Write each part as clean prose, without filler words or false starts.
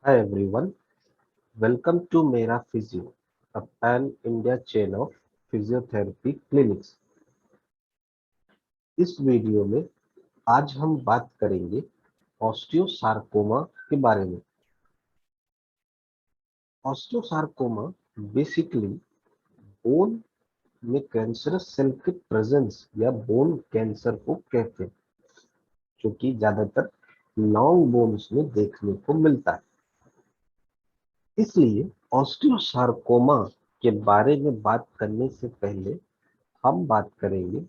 Hi everyone, welcome to Mera Physio, a pan-India chain of physiotherapy clinics. इस video में आज हम बात करेंगे ऑस्टियोसार्कोमा के बारे में। ऑस्टियोसार्कोमा बेसिकली बोन में कैंसरस सेल के प्रेजेंस या बोन कैंसर को कहते हैं, जो कि ज्यादातर लॉन्ग बोन्स में देखने को मिलता है। इसलिए ऑस्टियोसार्कोमा के बारे में बात करने से पहले हम बात करेंगे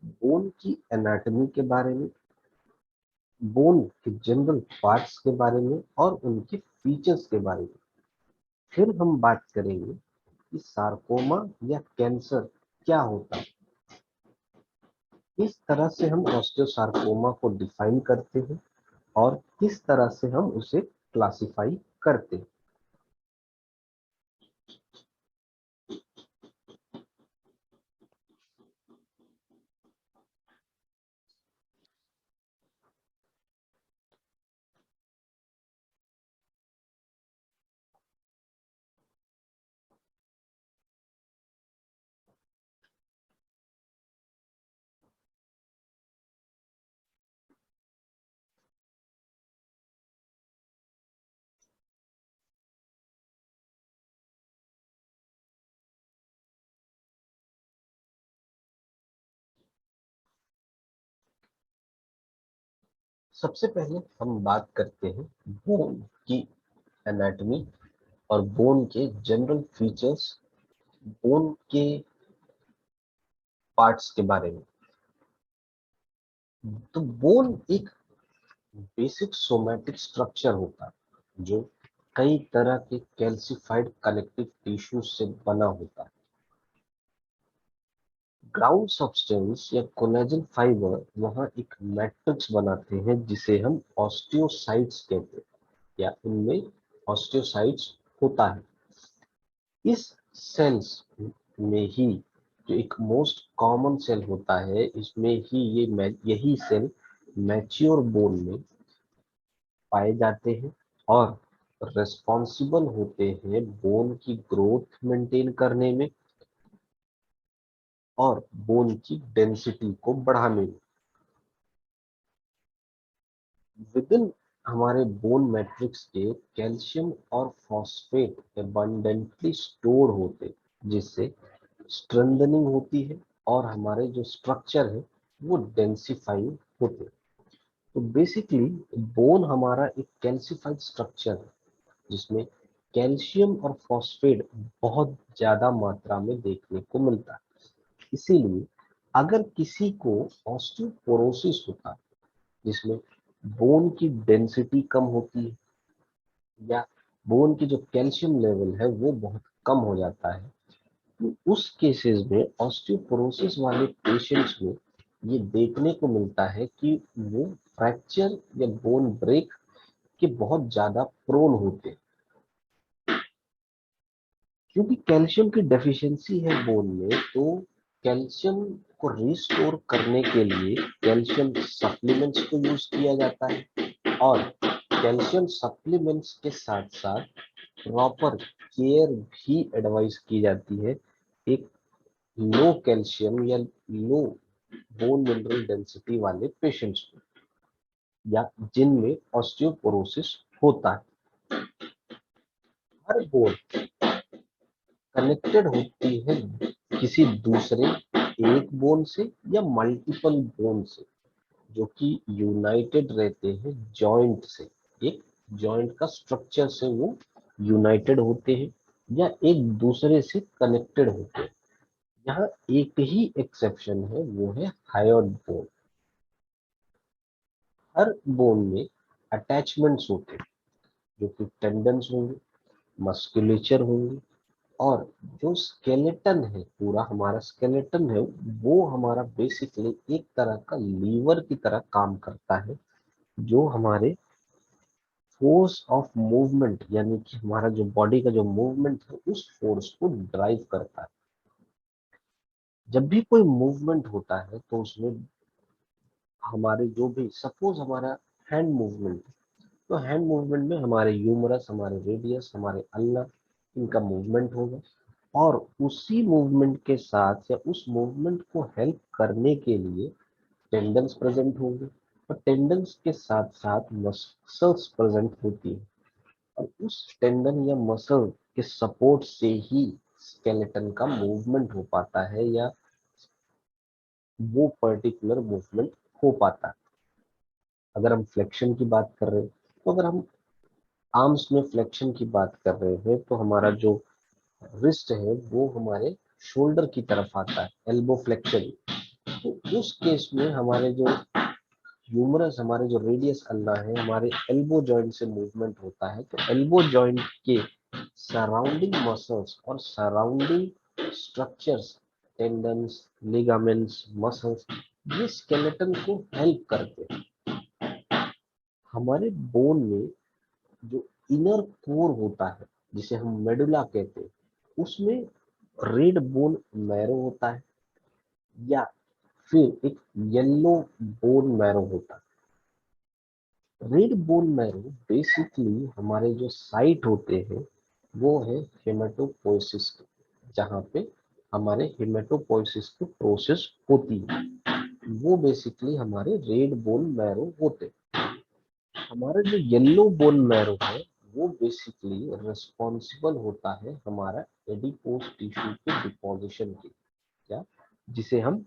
बोन की एनाटॉमी के बारे में, बोन के जनरल पार्ट्स के बारे में और उनके फीचर्स के बारे में। फिर हम बात करेंगे कि सार्कोमा या कैंसर क्या होता है। किस तरह से हम ऑस्टियोसार्कोमा को डिफाइन करते हैं और किस तरह से हम उसे क्लासिफाई करते हैं। सबसे पहले हम बात करते हैं बोन की एनाटॉमी और बोन के जनरल फीचर्स, बोन के पार्ट्स के बारे में। तो बोन एक बेसिक सोमैटिक स्ट्रक्चर होता है जो कई तरह के कैल्सिफाइड कनेक्टिव टिश्यू से बना होता है। ग्राउंड सब्सटेंस या कोलेजन फाइबर वहां एक मैट्रिक्स बनाते हैं जिसे हम ऑस्टियोसाइट्स कहते हैं, या इनमें ऑस्टियोसाइट्स होता है। इस सेल्स में ही जो एक मोस्ट कॉमन सेल होता है, इसमें ही यही सेल मैच्योर बोन में पाए जाते हैं और रिस्पॉन्सिबल होते हैं बोन की ग्रोथ मेंटेन करने में और बोन की डेंसिटी को बढ़ाने में। विदिन हमारे बोन मैट्रिक्स के कैल्शियम और फॉस्फेट एबंडेंटली स्टोर्ड होते, जिससे स्ट्रेंथनिंग होती है और हमारे जो स्ट्रक्चर है वो डेंसिफाई होते। तो बेसिकली बोन हमारा एक कैल्सिफाइड स्ट्रक्चर है जिसमें कैल्शियम और फॉस्फेट बहुत ज्यादा मात्रा में देखने को मिलता है। इसीलिए अगर किसी को ऑस्टियोपोरोसिस होता है जिसमें बोन की डेंसिटी कम होती है या बोन की जो कैल्शियम लेवल है वो बहुत कम हो जाता है, तो उस केसेस में ऑस्टियोपोरोसिस वाले पेशेंट्स में ये देखने को मिलता है कि वो फ्रैक्चर या बोन ब्रेक के बहुत ज्यादा प्रोन होते हैं। क्योंकि कैल्शियम की डेफिशिएंसी है बोन में, तो कैल्शियम को रिस्टोर करने के लिए कैल्शियम सप्लीमेंट्स को यूज किया जाता है और कैल्शियम सप्लीमेंट्स के साथ साथ प्रॉपर केयर भी एडवाइस की जाती है एक लो कैल्शियम या लो बोन मिनरल डेंसिटी वाले पेशेंट्स को, या जिनमें ऑस्टियोपोरोसिस होता है। हर बोन कनेक्टेड होती है किसी दूसरे एक बोन से या मल्टीपल बोन से, जो कि यूनाइटेड रहते हैं जॉइंट से। एक जॉइंट का स्ट्रक्चर से वो यूनाइटेड होते हैं या एक दूसरे से कनेक्टेड होते हैं। यहाँ एक ही एक्सेप्शन है, वो है हायर्ड बोन। हर बोन में अटैचमेंट्स होते हैं जो कि टेंडन्स होंगे, मस्कुलेचर होंगे, और जो स्केलेटन है, पूरा हमारा स्केलेटन है, वो हमारा बेसिकली एक तरह का लीवर की तरह काम करता है, जो हमारे फोर्स ऑफ मूवमेंट यानी कि हमारा जो बॉडी का जो मूवमेंट है उस फोर्स को ड्राइव करता है। जब भी कोई मूवमेंट होता है तो उसमें हमारे जो भी, सपोज हमारा हैंड मूवमेंट, तो हैंड मूवमेंट में हमारे ह्यूमरस, हमारे रेडियस, हमारे अल्ना, इनका मूवमेंट होगा। और उसी मूवमेंट के साथ या उस मूवमेंट को हेल्प करने के लिए टेंडन्स प्रेजेंट होंगे, और टेंडन्स के साथ साथ मसल्स प्रेजेंट होती है, और उस टेंडन या मसल के सपोर्ट से ही स्केलेटन का मूवमेंट हो पाता है, या वो पर्टिकुलर मूवमेंट हो पाता है। अगर हम फ्लेक्शन की बात कर रहे हैं, तो अगर हम आर्म्स में फ्लेक्शन की बात कर रहे हैं, तो हमारा जो रिस्ट है वो हमारे शोल्डर की तरफ आता है, एल्बो फ्लेक्शन। तो उस केस में हमारे जो ह्यूमरस, हमारे जो रेडियस अल्ना है, हमारे एल्बो जॉइंट से मूवमेंट होता है। तो एल्बो जॉइंट के सराउंडिंग मसल्स और surrounding structures, tendons, ligaments, muscles, ये स्केलेटन को हेल्प करते हैं। हमारे बोन में जो इनर कोर होता है, जिसे हम मेडुला कहते हैं, उसमें रेड बोन मैरो होता है, या फिर एक येलो बोन मैरो होता है। रेड बोन मैरो बेसिकली हमारे जो साइट होते हैं वो है हेमेटोपोइसिस, जहाँ पे हमारे हेमेटोपोइसिस की प्रोसेस होती है, वो बेसिकली हमारे रेड बोन मैरो होते हैं। हमारा जो येलो बोन मैरो है वो बेसिकली रिस्पॉन्सिबल होता है हमारा एडिपोज टिश्यू के डिपोजिशन के, क्या, जिसे हम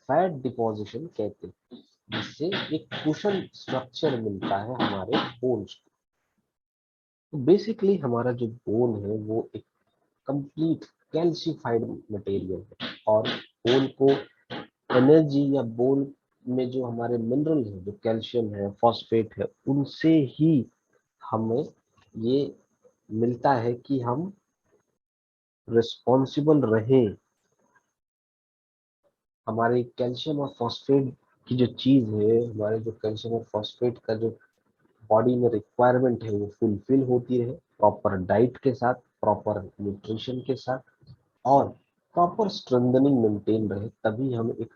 फैट डिपोजिशन कहते हैं, जिससे एक कुशन स्ट्रक्चर मिलता है हमारे बोन्स को। तो बेसिकली हमारा जो बोन है वो एक कंप्लीट कैल्शिफाइड मटेरियल है, और बोन को एनर्जी, या बोन में जो हमारे मिनरल है, जो कैल्शियम है, फॉस्फेट है, उनसे ही हमें ये मिलता है कि हम रिस्पॉन्सिबल रहें। हमारे कैल्शियम और फॉस्फेट की जो चीज है, हमारे जो कैल्शियम और फॉस्फेट का जो बॉडी में रिक्वायरमेंट है, वो फुलफिल होती रहे प्रॉपर डाइट के साथ, प्रॉपर न्यूट्रिशन के साथ, और प्रॉपर स्ट्रेंथनिंग मेंटेन रहे, तभी हम एक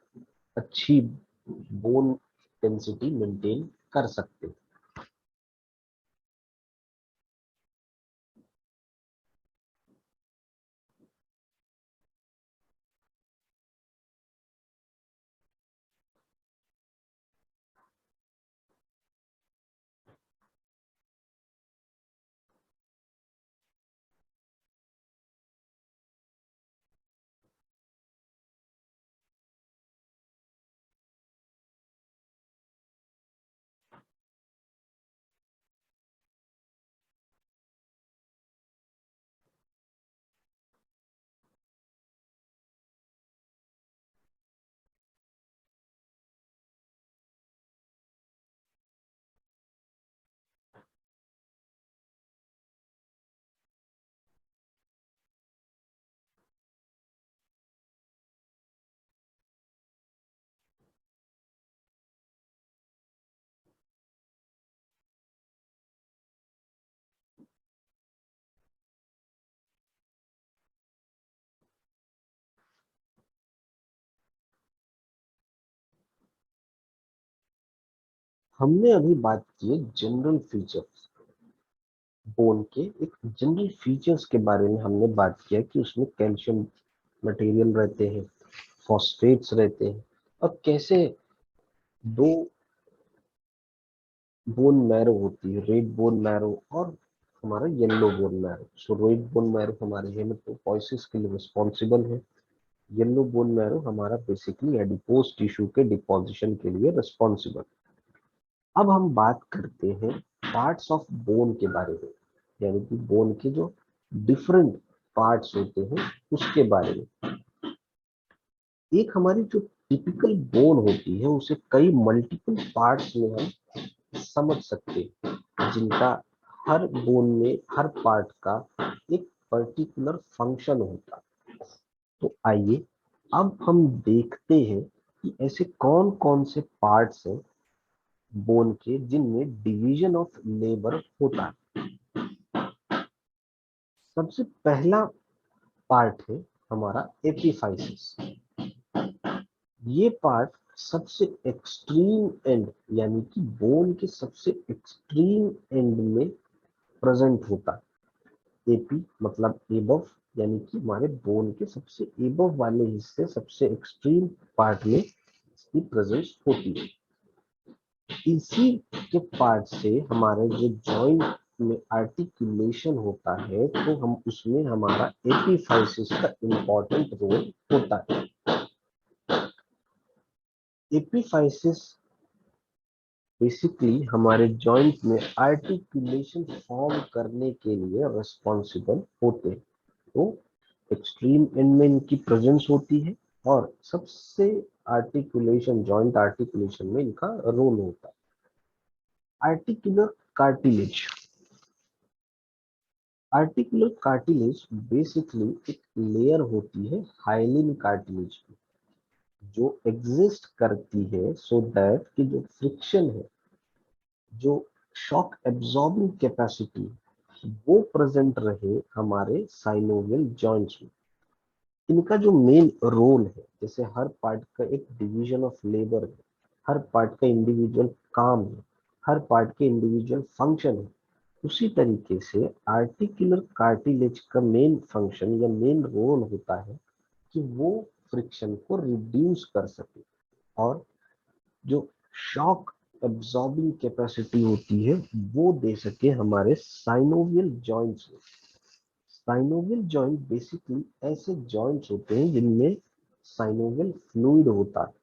अच्छी बोन डेंसिटी मेंटेन कर सकते हैं। हमने अभी बात की है जनरल फीचर्स, बोन के एक जनरल फीचर्स के बारे में हमने बात किया कि उसमें कैल्शियम मटेरियल रहते हैं, फॉस्फेट्स रहते हैं, और कैसे दो बोन मैरो होती है, रेड बोन मैरो और हमारा येलो बोन मैरो। सो रेड बोन मैरो हमारे हेमेटोपोइसिस के लिए रिस्पॉन्सिबल है, येलो बोन मैरो हमारा बेसिकली एडिपोज टिश्यू के डिपोजिशन के लिए रिस्पॉन्सिबल। अब हम बात करते हैं पार्ट्स ऑफ बोन के बारे में, यानी कि बोन के जो डिफरेंट पार्ट्स होते हैं उसके बारे में। एक हमारी जो टिपिकल बोन होती है उसे कई मल्टीपल पार्ट्स में हम समझ सकते हैं, जिनका हर बोन में हर पार्ट का एक पर्टिकुलर फंक्शन होता है। तो आइए अब हम देखते हैं कि ऐसे कौन कौन से पार्ट्स हैं बोन के जिनमें डिवीजन ऑफ लेबर होता है। सबसे पहला पार्ट है हमारा एपिफाइसिस। ये पार्ट सबसे एक्सट्रीम एंड यानी कि बोन के सबसे एक्सट्रीम एंड में प्रेजेंट होता है। एपी मतलब एबव, यानी कि हमारे बोन के सबसे एबव वाले हिस्से, सबसे एक्सट्रीम पार्ट में इसकी प्रेजेंस होती है। इसी के पार्ट से हमारे जो जॉइंट में आर्टिकुलेशन होता है, तो हम उसमें हमारा एपीफाइसिस का इम्पोर्टेंट रोल होता है। एपीफाइसिस बेसिकली हमारे जॉइंट में आर्टिकुलेशन फॉर्म करने के लिए रिस्पॉन्सिबल होते हैं। तो एक्सट्रीम एंड में इनकी प्रेजेंस होती है और सबसे आर्टिकुलेशन, जॉइंट आर्टिकुलेशन में इनका रोल होता है। Articular cartilage. Articular cartilage basically एक लेयर होती है हाइलिन कार्टिलेज की, जो एग्जिस्ट करती है सो दैट कि जो फ्रिक्शन है, जो शॉक एब्जॉर्बिंग कैपेसिटी, वो प्रेजेंट रहे हमारे साइनोवियल जॉइंट्स में। इनका जो मेन रोल है, जैसे हर पार्ट का एक डिवीजन ऑफ लेबर है, हर पार्ट का इंडिविजुअल काम है, हर पार्ट के इंडिविजुअल फंक्शन है, उसी तरीके से आर्टिकुलर कार्टिलेज का मेन फंक्शन या मेन रोल होता है कि वो फ्रिक्शन को रिड्यूस कर सके और जो शॉक एब्जॉर्बिंग कैपेसिटी होती है वो दे सके हमारे साइनोवियल जॉइंट्स में। साइनोवियल जॉइंट बेसिकली ऐसे जॉइंट्स होते हैं जिनमें साइनोवियल फ्लूइड होता है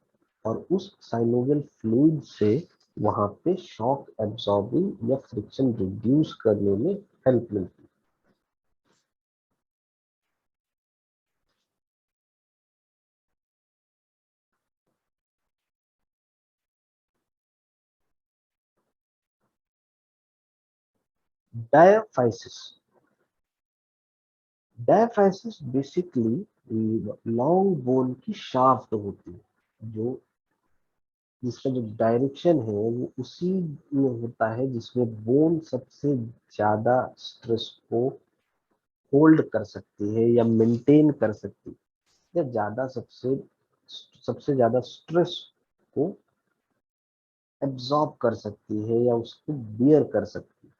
और उस साइनोवियल फ्लूइड से वहां पे शॉक एब्जॉर्बिंग या फ्रिक्शन रिड्यूस करने में हेल्प मिलती है। Diaphysis. Diaphysis basically long bone की शाफ्ट होती है, जो जिसका जो डायरेक्शन है वो उसी में होता है जिसमें बोन सबसे ज्यादा स्ट्रेस को होल्ड कर सकती है या मेंटेन कर सकती है, या ज्यादा सबसे सबसे ज्यादा स्ट्रेस को एब्जॉर्ब कर सकती है या उसको बियर कर सकती है।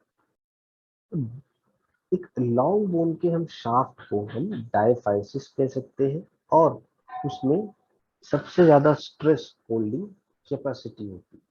तो एक लॉन्ग बोन के हम शाफ्ट को हम डायफाइसिस कह सकते हैं और उसमें सबसे ज्यादा स्ट्रेस होल्डिंग कैपेसिटी होती है।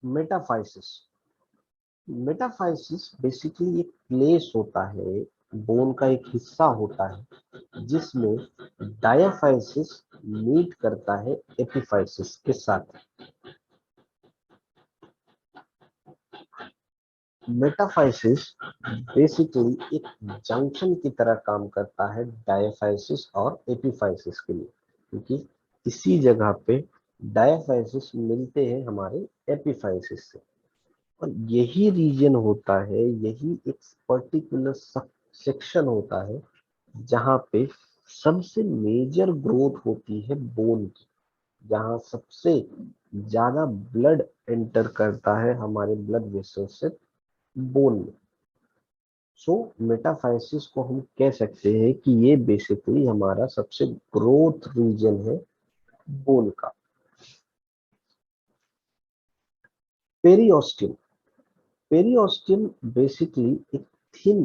मेटाफाइसिस। मेटाफाइसिस बेसिकली एक प्लेस होता है, बोन का एक हिस्सा होता है जिसमें डायाफाइसिस मीट करता है एपिफाइसिस के साथ। मेटाफाइसिस बेसिकली एक जंक्शन की तरह काम करता है डायाफाइसिस और एपिफाइसिस के लिए, क्योंकि इसी जगह पे डायाफाइसिस मिलते हैं हमारे एपिफाइसिस से। और यही रीजन होता है, यही एक पर्टिकुलर सेक्शन होता है जहाँ पे सबसे मेजर ग्रोथ होती है बोन की, जहाँ सबसे ज्यादा ब्लड एंटर करता है हमारे ब्लड वेसल से बोन में। सो मेटाफाइसिस को हम कह सकते हैं कि ये बेसिकली हमारा सबसे ग्रोथ रीजन है बोन का। पेरियोस्टियम। पेरियोस्टियम बेसिकली एक थिन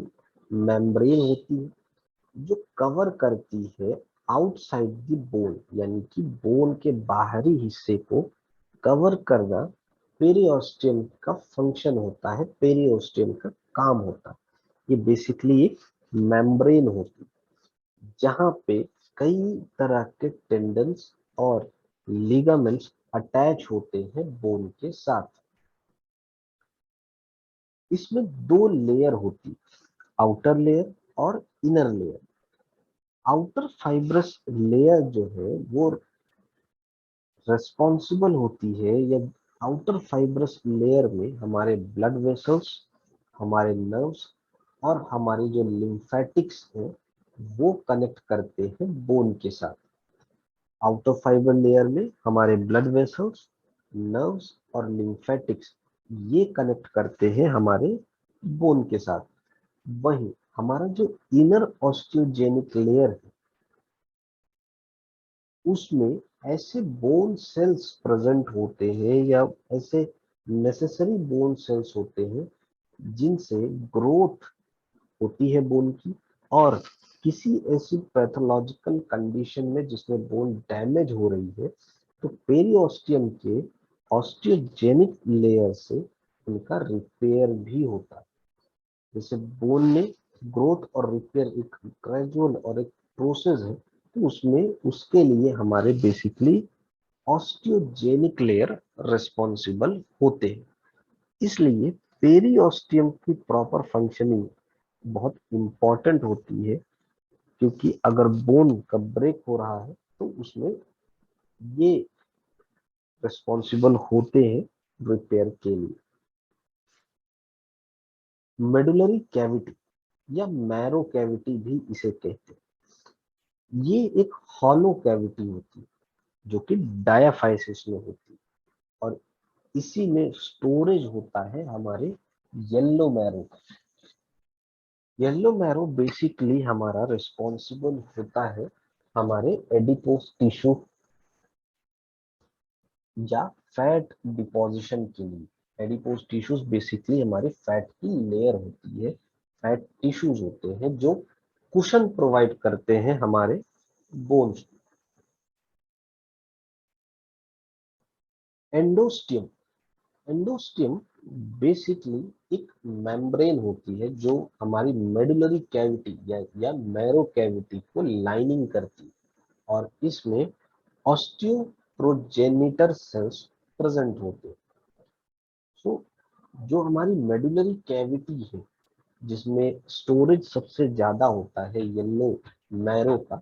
मेम्ब्रेन होती है जो कवर करती है आउटसाइड द बोन, यानी कि बोन के बाहरी हिस्से को कवर करना पेरिओस्टियम का फंक्शन होता है, पेरिओस्टियम का काम होता है। ये बेसिकली एक मेम्ब्रेन होती है जहां पे कई तरह के टेंडन्स और लिगामेंट्स अटैच होते हैं बोन के साथ। इसमें दो लेयर होती है, आउटर लेयर और inner layer. Outer fibrous layer जो है वो रेस्पॉन्सिबल होती है, या आउटर फाइब्रस लेयर में हमारे ब्लड वेसल्स, हमारे नर्व्स और हमारी जो लिम्फेटिक्स है वो कनेक्ट करते हैं बोन के साथ। आउटर फाइबर लेयर में हमारे ब्लड वेसल्स, नर्व्स और लिम्फेटिक्स ये कनेक्ट करते हैं हमारे बोन के साथ। वहीं हमारा जो इनर ऑस्टियोजेनिक लेयर है उसमें ऐसे बोन सेल्स प्रेजेंट होते हैं, या ऐसे नेसेसरी बोन सेल्स होते हैं जिनसे ग्रोथ होती है बोन की। और किसी ऐसी पैथोलॉजिकल कंडीशन में जिसमें बोन डैमेज हो रही है तो पेरियोस्टियम के ऑस्टियोजेनिक लेयर से उनका रिपेयर भी होता है। जैसे बोन में ग्रोथ और रिपेयर एक ग्रेजुअल और एक प्रोसेस है, तो उसमें उसके लिए हमारे बेसिकली ऑस्टियोजेनिक लेयर रिस्पॉन्सिबल होते हैं। इसलिए पेरियोस्टियम की प्रॉपर फंक्शनिंग बहुत इंपॉर्टेंट होती है, क्योंकि अगर बोन का ब्रेक हो रहा है तो उसमें ये रिस्पॉन्सिबल होते हैं रिपेयर के लिए। मेडुलरी कैविटी या मैरो कैविटी भी इसे कहते हैं। ये एक हॉलो कैविटी होती है जो कि डायाफाइसिस में होती है, और इसी में स्टोरेज होता है हमारे येलो मैरो का। येलो मैरो बेसिकली हमारा रिस्पॉन्सिबल होता है हमारे एडिपोस टिश्यू या फैट डिपोजिशन के लिए। एडिपोज टिश्यूज बेसिकली हमारे फैट की लेयर होती है, फैट टिश्यूज होते हैं जो कुशन प्रोवाइड करते हैं हमारे बोन्स। एंडोस्टियम, एंडोस्टियम बेसिकली एक मेम्ब्रेन होती है जो हमारी मेडुलरी कैविटी या मैरो कैविटी को लाइनिंग करती है, और इसमें ऑस्टियोप्रोजेनिटर सेल्स प्रेजेंट होते हैं। सो जो हमारी मेडुलरी कैविटी है जिसमें स्टोरेज सबसे ज्यादा होता है येलो मैरो का,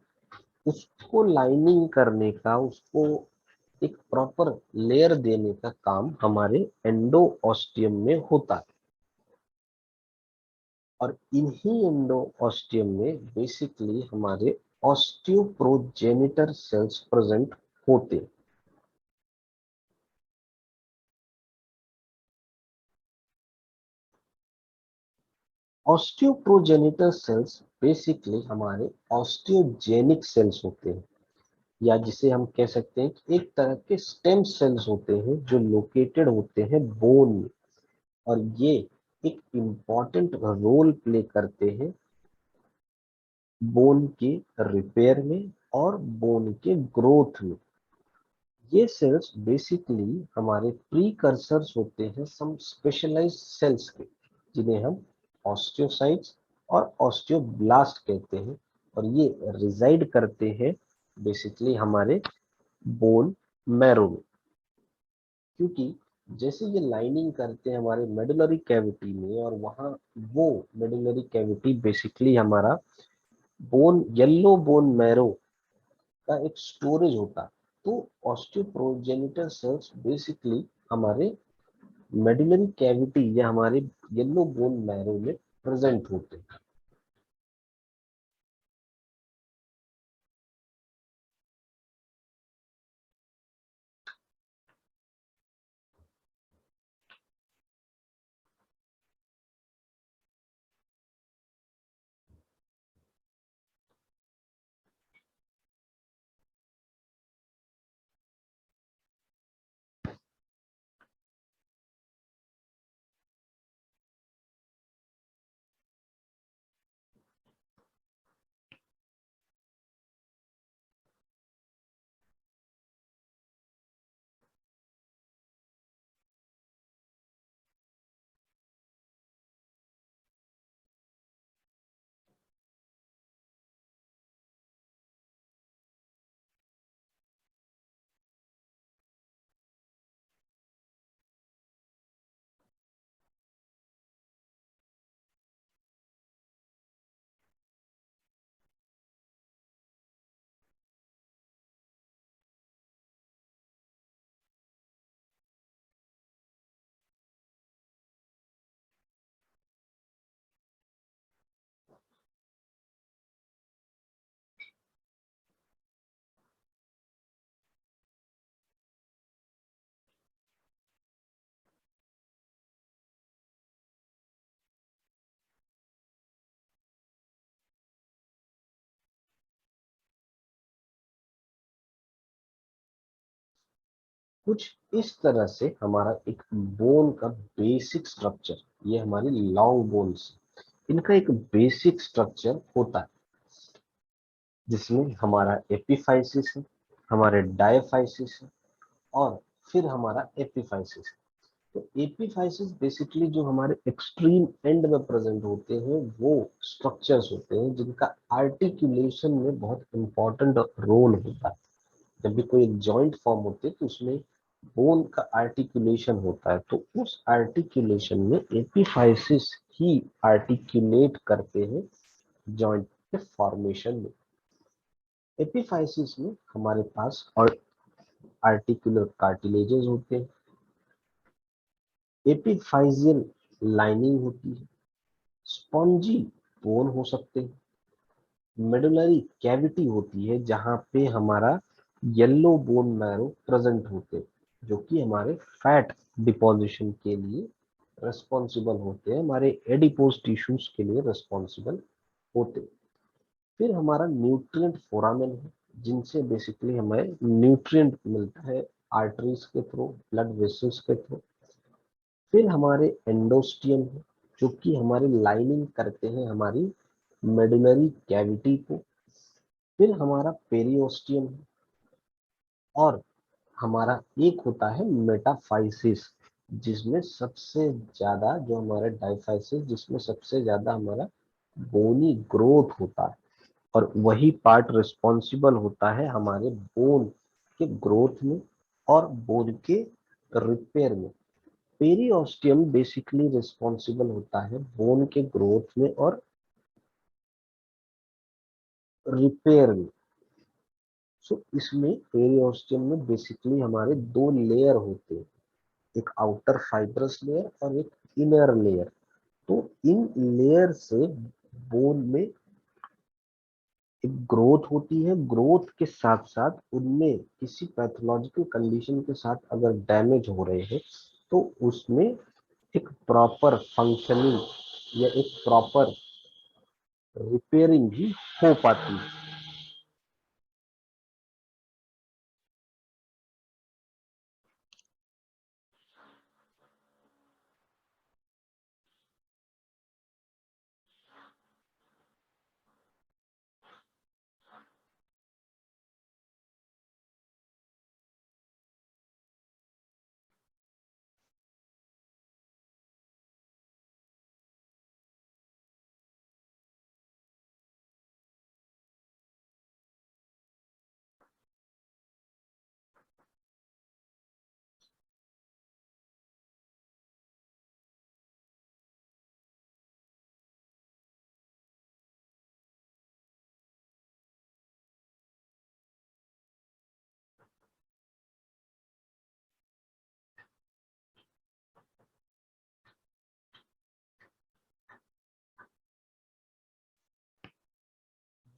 उसको लाइनिंग करने का, उसको एक प्रॉपर लेयर देने का काम हमारे एंडोऑस्टियम में होता है। और इन्हीं एंडोऑस्टियम में बेसिकली हमारे ऑस्टियोप्रोजेनिटर सेल्स प्रेजेंट होते हैं। ऑस्टियोप्रोजेनिटर सेल्स बेसिकली हमारे ऑस्टियोजेनिक सेल्स होते हैं, या जिसे हम कह सकते हैं कि एक तरह के स्टेम सेल्स होते हैं जो लोकेटेड होते हैं बोन में। और ये एक इम्पॉर्टेंट रोल प्ले करते हैं बोन के रिपेयर में और बोन के ग्रोथ में। ये सेल्स बेसिकली हमारे प्रीकर्सर्स होते हैं सम स्पेशलाइज्ड सेल्स के, जिन्हें हम ऑस्टियोसाइट्स और ऑस्टियोब्लास्ट कहते हैं। और ये रिजाइड करते हैं बेसिकली हमारे बोन मैरो में, क्योंकि जैसे ये लाइनिंग करते हैं हमारे मेडुलरी कैविटी में, और वहाँ वो मेडुलरी कैविटी बेसिकली हमारा बोन येलो बोन मैरो का एक स्टोरेज होता है। तो ऑस्टियोप्रोजेनिटर सेल्स बेसिकली हमारे मेडुलरी कैविटी या हमारे येलो बोन मैरो में प्रेजेंट होते हैं। कुछ इस तरह से हमारा एक बोन का बेसिक स्ट्रक्चर, ये हमारी लॉन्ग बोन्स, इनका एक बेसिक स्ट्रक्चर होता है, जिसमें हमारा एपिफाइसिस है, हमारे डायफाइसिस है, और फिर हमारा एपिफाइसिस है। तो एपिफाइसिस बेसिकली जो हमारे एक्सट्रीम एंड में प्रेजेंट होते हैं वो स्ट्रक्चर्स होते हैं जिनका आर्टिकुलेशन में बहुत इंपॉर्टेंट रोल होता है। जब भी कोई एक जॉइंट फॉर्म होते हैं तो उसमें बोन का आर्टिकुलेशन होता है, तो उस आर्टिकुलेशन में एपिफाइसिस ही आर्टिकुलेट करते हैं जॉइंट के फॉर्मेशन में। एपिफाइसिस में हमारे पास और आर्टिकुलर कार्टिलेजेस होते हैं, एपिफाइजियल लाइनिंग होती है, स्पॉन्जी बोन हो सकते हैं, मेडुलरी कैविटी होती है जहां पे हमारा येलो बोन मैरो प्रेजेंट होते हैं, जो कि हमारे फैट डिपोजिशन के लिए रिस्पॉन्सिबल होते हैं, हमारे एडिपोज टिश्यूज के लिए रिस्पॉन्सिबल होते हैं। फिर हमारा न्यूट्रिएंट फोरामेन है, जिनसे बेसिकली हमें न्यूट्रिएंट मिलता है आर्टरीज के थ्रू, ब्लड वेसल्स के थ्रू। फिर हमारे एंडोस्टियम है, जो कि हमारी लाइनिंग करते हैं हमारी मेडुलरी कैविटी को। फिर हमारा पेरियोस्टियम है, और हमारा एक होता है मेटाफाइसिस, जिसमें सबसे ज्यादा जो हमारा डाइफाइसिस, जिसमें सबसे ज्यादा हमारा बोनी ग्रोथ होता है, और वही पार्ट रिस्पॉन्सिबल होता है हमारे बोन के ग्रोथ में और बोन के रिपेयर में। पेरियोस्टियम बेसिकली रिस्पॉन्सिबल होता है बोन के ग्रोथ में और रिपेयर में। सो इसमें पेरियोस्टियम में बेसिकली हमारे दो लेयर होते हैं, एक आउटर फाइब्रस लेयर और एक इनर लेयर। तो इन लेयर से बोन में एक ग्रोथ होती है, ग्रोथ के साथ साथ उनमें किसी पैथोलॉजिकल कंडीशन के साथ अगर डैमेज हो रहे हैं तो उसमें एक प्रॉपर फंक्शनिंग या एक प्रॉपर रिपेयरिंग भी हो पाती है।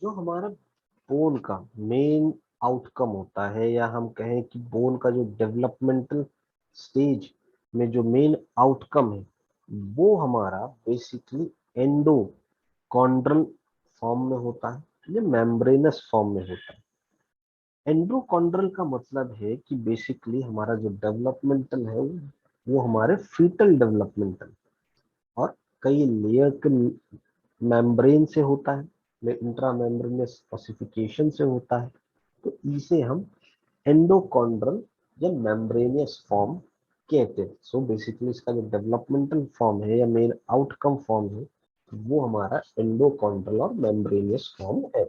जो हमारा बोन का मेन आउटकम होता है, या हम कहें कि बोन का जो डेवलपमेंटल स्टेज में जो मेन आउटकम है, वो हमारा बेसिकली एंडोकॉन्ड्रल फॉर्म में होता है या मेम्ब्रेनस फॉर्म में होता है। एंड्रोकॉन्ड्रल का मतलब है कि बेसिकली हमारा जो डेवलपमेंटल है वो हमारे फीटल डेवलपमेंटल और कई लेयर के मेम्ब्रेन से होता है, इंट्रा मेम्ब्रेनस ओसिफिकेशन से होता है। तो इसे हम एंडोकॉन्ड्रल या मेम्ब्रेनियस फॉर्म कहते हैं। सो बेसिकली इसका जो डेवलपमेंटल फॉर्म है या मेन आउटकम फॉर्म है, वो हमारा एंडोकॉन्ड्रल और मेम्ब्रेनियस फॉर्म है।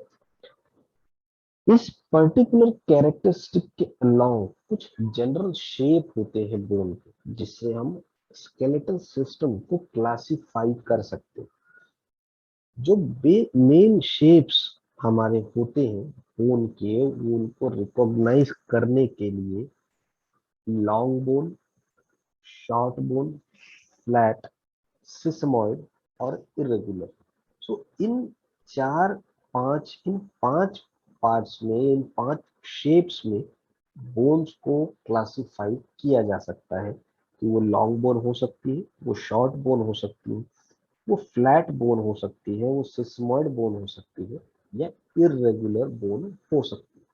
इस पर्टिकुलर कैरेक्टरिस्टिक के अलावा कुछ जनरल शेप होते हैं बोन के, जिससे हम स्केलेटल सिस्टम को क्लासिफाई कर सकते हैं। जो मेन शेप्स हमारे होते हैं बोन के, उनको रिकॉग्नाइज करने के लिए long bone, short bone, flat, sesamoid और इरेगुलर। सो इन पांच पार्ट्स में, इन पांच शेप्स में बोन्स को क्लासिफाई किया जा सकता है कि वो लॉन्ग बोन हो सकती है, वो शॉर्ट बोन हो सकती है, वो फ्लैट बोन हो सकती है, वो सिस्मॉइड बोन हो सकती है, या इरेगुलर बोन हो सकती है।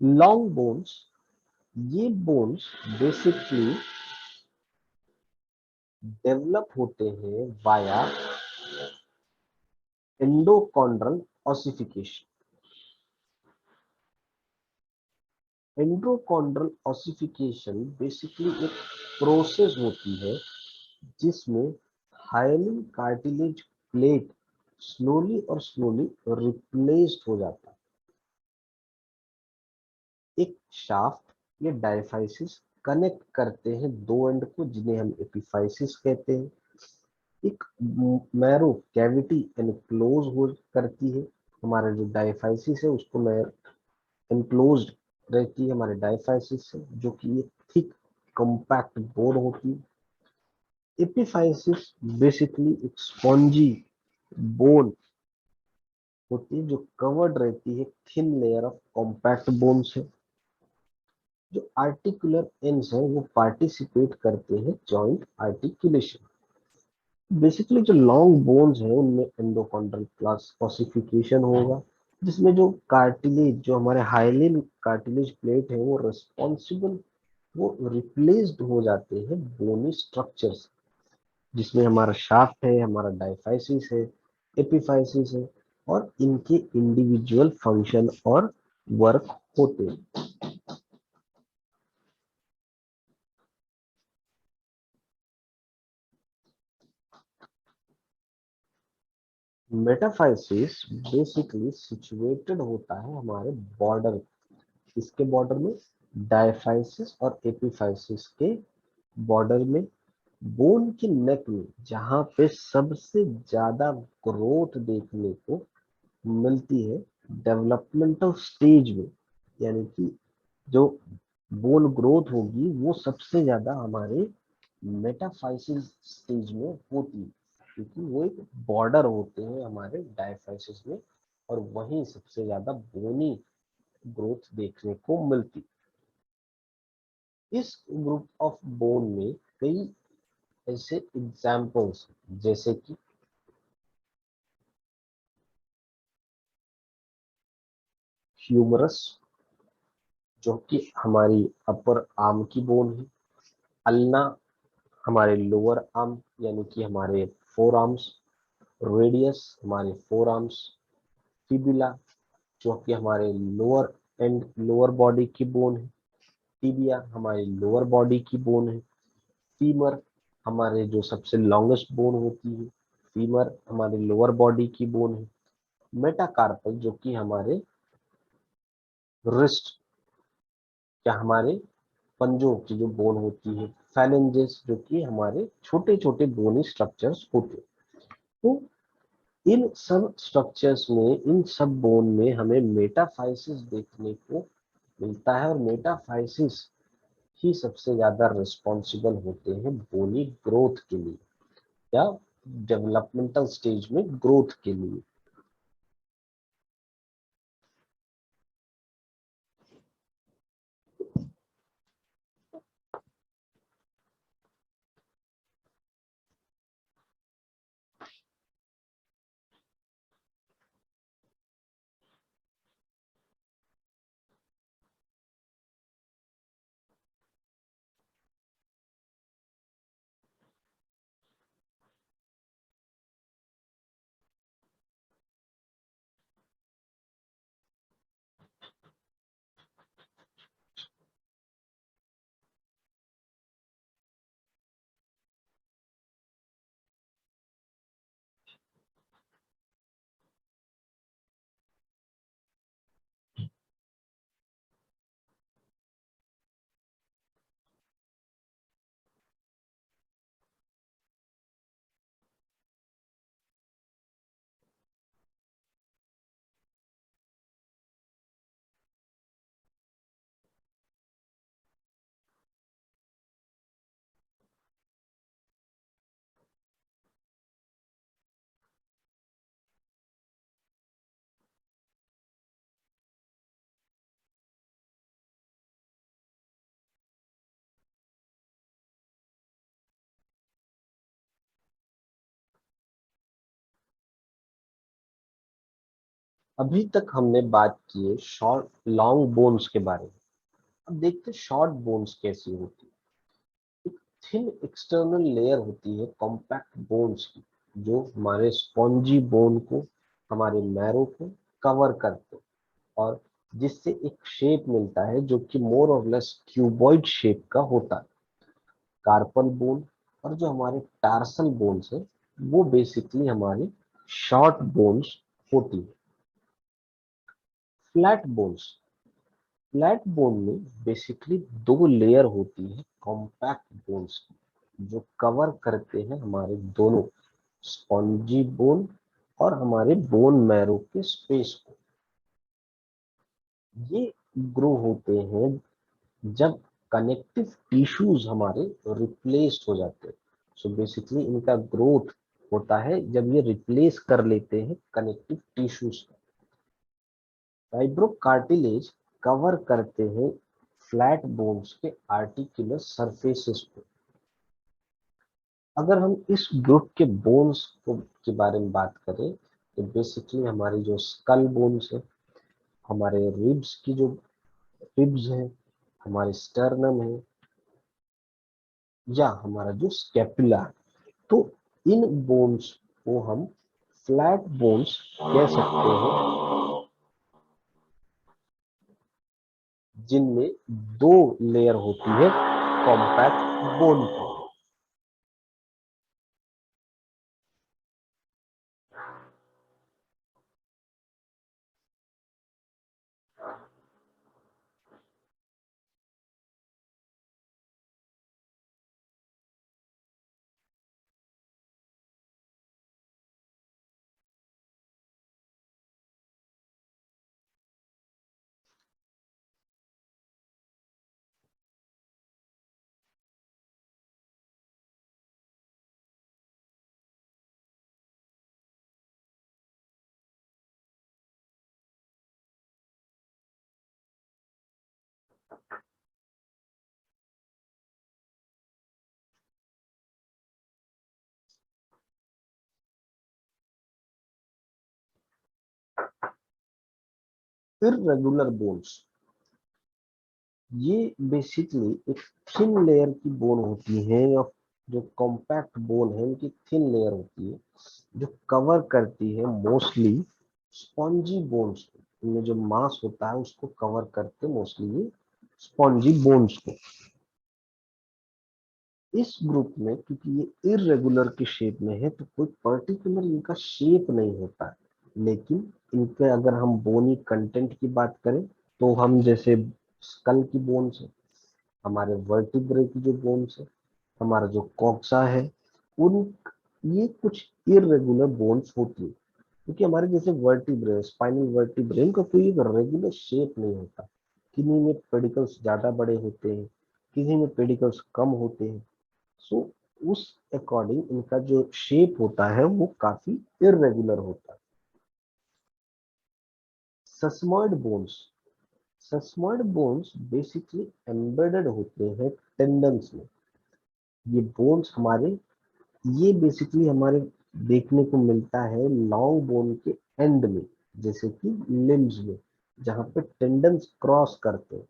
लॉन्ग बोन्स, ये बोन्स बेसिकली डेवलप होते हैं वाया एंडोकॉन्ड्रल ऑसिफिकेशन। एंडोकॉन्ड्रल ऑसिफिकेशन बेसिकली एक प्रोसेस होती है जिसमें हाइलिन कार्टिलेज प्लेट स्लोली और स्लोली रिप्लेस्ड हो जाता है। एक शाफ्ट या डायफाइसिस कनेक्ट करते हैं दो एंड को, जिन्हें हम एपिफाइसिस कहते हैं। एक मैरो कैविटी एनक्लोज हो करती है, हमारा जो डायफाइसिस है उसको एनक्लोज्ड रहती है हमारे डायफाइसिस से, जो कि एक थिक कॉम्पैक्ट बोन होती है। एपिफाइसिस बेसिकली एक स्पॉन्जी बोन होती है जो कवर्ड रहती है thin layer of compact bone से। जो आर्टिकुलर एंड्स हैं वो पार्टिसिपेट करते हैं जॉइंट आर्टिकुलेशन। बेसिकली जो लॉन्ग बोन्स हैं उनमें एंडोकॉन्ड्रल क्लास ऑसिफिकेशन होगा, जिसमें जो कार्टिलेज, जो हमारे हाइलिन कार्टिलेज प्लेट है वो रिस्पॉन्सिबल, वो रिप्लेस्ड हो जाते हैं बोनी स्ट्रक्चर्स, जिसमें हमारा शाफ्ट है, हमारा डायफाइसिस है, एपिफाइसिस है, और इनके इंडिविजुअल फंक्शन और वर्क होते हैं। मेटाफाइसिस बेसिकली सिचुएटेड होता है हमारे बॉर्डर, इसके बॉर्डर में, डायफाइसिस और एपिफाइसिस के बॉर्डर में, बोन की नेक में, जहां पे सबसे ज्यादा ग्रोथ देखने को मिलती है डेवलपमेंटल स्टेज में। यानी कि जो बोन ग्रोथ होगी वो सबसे ज्यादा हमारे मेटाफाइसिस स्टेज में होती है, क्योंकि वो एक बॉर्डर होते हैं हमारे डायफाइसिस में, और वहीं सबसे ज्यादा बोनी ग्रोथ देखने को मिलती। इस ग्रुप ऑफ बोन में कई ऐसे एग्जाम्पल्स, जैसे कि ह्यूमरस, जो कि हमारी अपर आर्म की बोन है। अल्ना, हमारे लोअर आर्म यानी कि हमारे फोर आर्म्स। रेडियस, हमारे फोर आर्म्स। फिबुला, जो कि हमारे लोअर एंड, लोअर बॉडी की बोन है। टिबिया, हमारी लोअर बॉडी की बोन है। फीमर, हमारे जो सबसे लॉन्गेस्ट बोन होती है। फीमर हमारे लोअर बॉडी की बोन है। मेटाकार्पल, जो कि हमारे रिस्ट या हमारे पंजों की जो बोन होती है। फैलेंजेस, जो कि हमारे छोटे छोटे बोनी स्ट्रक्चर्स होते हैं। तो इन सब स्ट्रक्चर्स में, इन सब बोन में हमें मेटाफाइसिस देखने को मिलता है, और मेटाफाइसिस ही सबसे ज्यादा रिस्पॉन्सिबल होते हैं बोनी ग्रोथ के लिए, या डेवलपमेंटल स्टेज में ग्रोथ के लिए। अभी तक हमने बात की है शॉर्ट लॉन्ग बोन्स के बारे में। अब देखते हैं शॉर्ट बोन्स कैसी होती है। एक थिन एक्सटर्नल लेयर होती है कॉम्पैक्ट बोन्स की, जो हमारे स्पॉन्जी बोन को, हमारे मैरो को कवर करते हैं, और जिससे एक शेप मिलता है जो कि मोर और लेस क्यूबॉइड शेप का होता है। कार्पल बोन और जो हमारे टार्सल बोन्स है, वो बेसिकली हमारे शॉर्ट बोन्स होती है। फ्लैट बोन्स, फ्लैट बोन में बेसिकली दो लेयर होती है कॉम्पैक्ट बोन्स की, जो कवर करते हैं हमारे दोनों स्पॉन्जी बोन और हमारे बोन मैरो के स्पेस को। ये ग्रो होते हैं जब कनेक्टिव टिश्यूज हमारे रिप्लेस्ड हो जाते हैं। सो बेसिकली इनका ग्रोथ होता है जब ये रिप्लेस कर लेते हैं कनेक्टिव टिश्यूज। फाइब्रोकार्टिलेज कवर करते हैं फ्लैट बोन्स के आर्टिकुलर सरफेसेस को। अगर हम इस ग्रुप के बोन्स को के बारे में बात करें, तो बेसिकली हमारी जो स्कल बोन्स है, हमारे रिब्स की जो रिब्स है, हमारे स्टर्नम है, या हमारा जो स्कैपुला है, तो इन बोन्स को हम फ्लैट बोन्स कह सकते हैं, जिनमें दो लेयर होती है कॉम्पैक्ट बोन की। इररेगुलर बोन्स, ये बेसिकली एक थिन लेयर की बोन होती है, या जो कॉम्पैक्ट बोन है उनकी थिन लेयर होती है, जो कवर करती है मोस्टली स्पॉन्जी बोन्स को। इनमें जो मांस होता है उसको कवर करते मोस्टली ये स्पॉन्जी बोन्स को। इस ग्रुप में क्योंकि ये इररेगुलर के शेप में है, तो कोई पर्टिकुलर इनका शेप नहीं होता है, लेकिन इनके अगर हम बोनी कंटेंट की बात करें, तो हम जैसे स्कल की बोन्स है, हमारे वर्टिब्रे की जो बोन्स है, हमारा जो कॉक्सा है, उन ये कुछ इरेगुलर बोन्स होती है। क्योंकि हमारे जैसे वर्टिब्रे, स्पाइनल वर्टिब्रे, इनका कोई एक रेगुलर शेप नहीं होता। किन्हीं में पेडिकल्स ज्यादा बड़े होते हैं, किसी में पेडिकल्स कम होते हैं। सो उस अकॉर्डिंग इनका जो शेप होता है वो काफी इरेगुलर होता है। सस्मॉइड बोन्स, सस्मॉइड बोन्स बेसिकली एम्बेडेड होते हैं टेंडन्स में। ये बोन्स हमारे, ये बेसिकली हमारे देखने को मिलता है लॉन्ग बोन के एंड में, जैसे कि लिम्स में, जहां पे टेंडन्स क्रॉस करते हैं।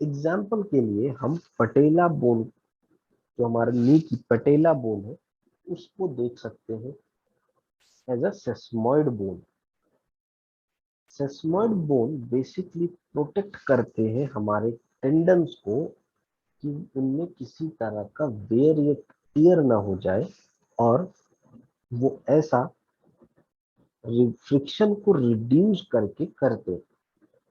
एग्जाम्पल के लिए हम पटेला बोन, जो हमारे नी की पटेला बोन है, उसको देख सकते हैं as a sesamoid bone. Sesamoid bone basically protect करते हैं हमारे टेंडन्स को, कि उनमें किसी तरह का वेयर या टियर ना हो जाए, और वो ऐसा फ्रिक्शन को रिड्यूस करके करते हैं।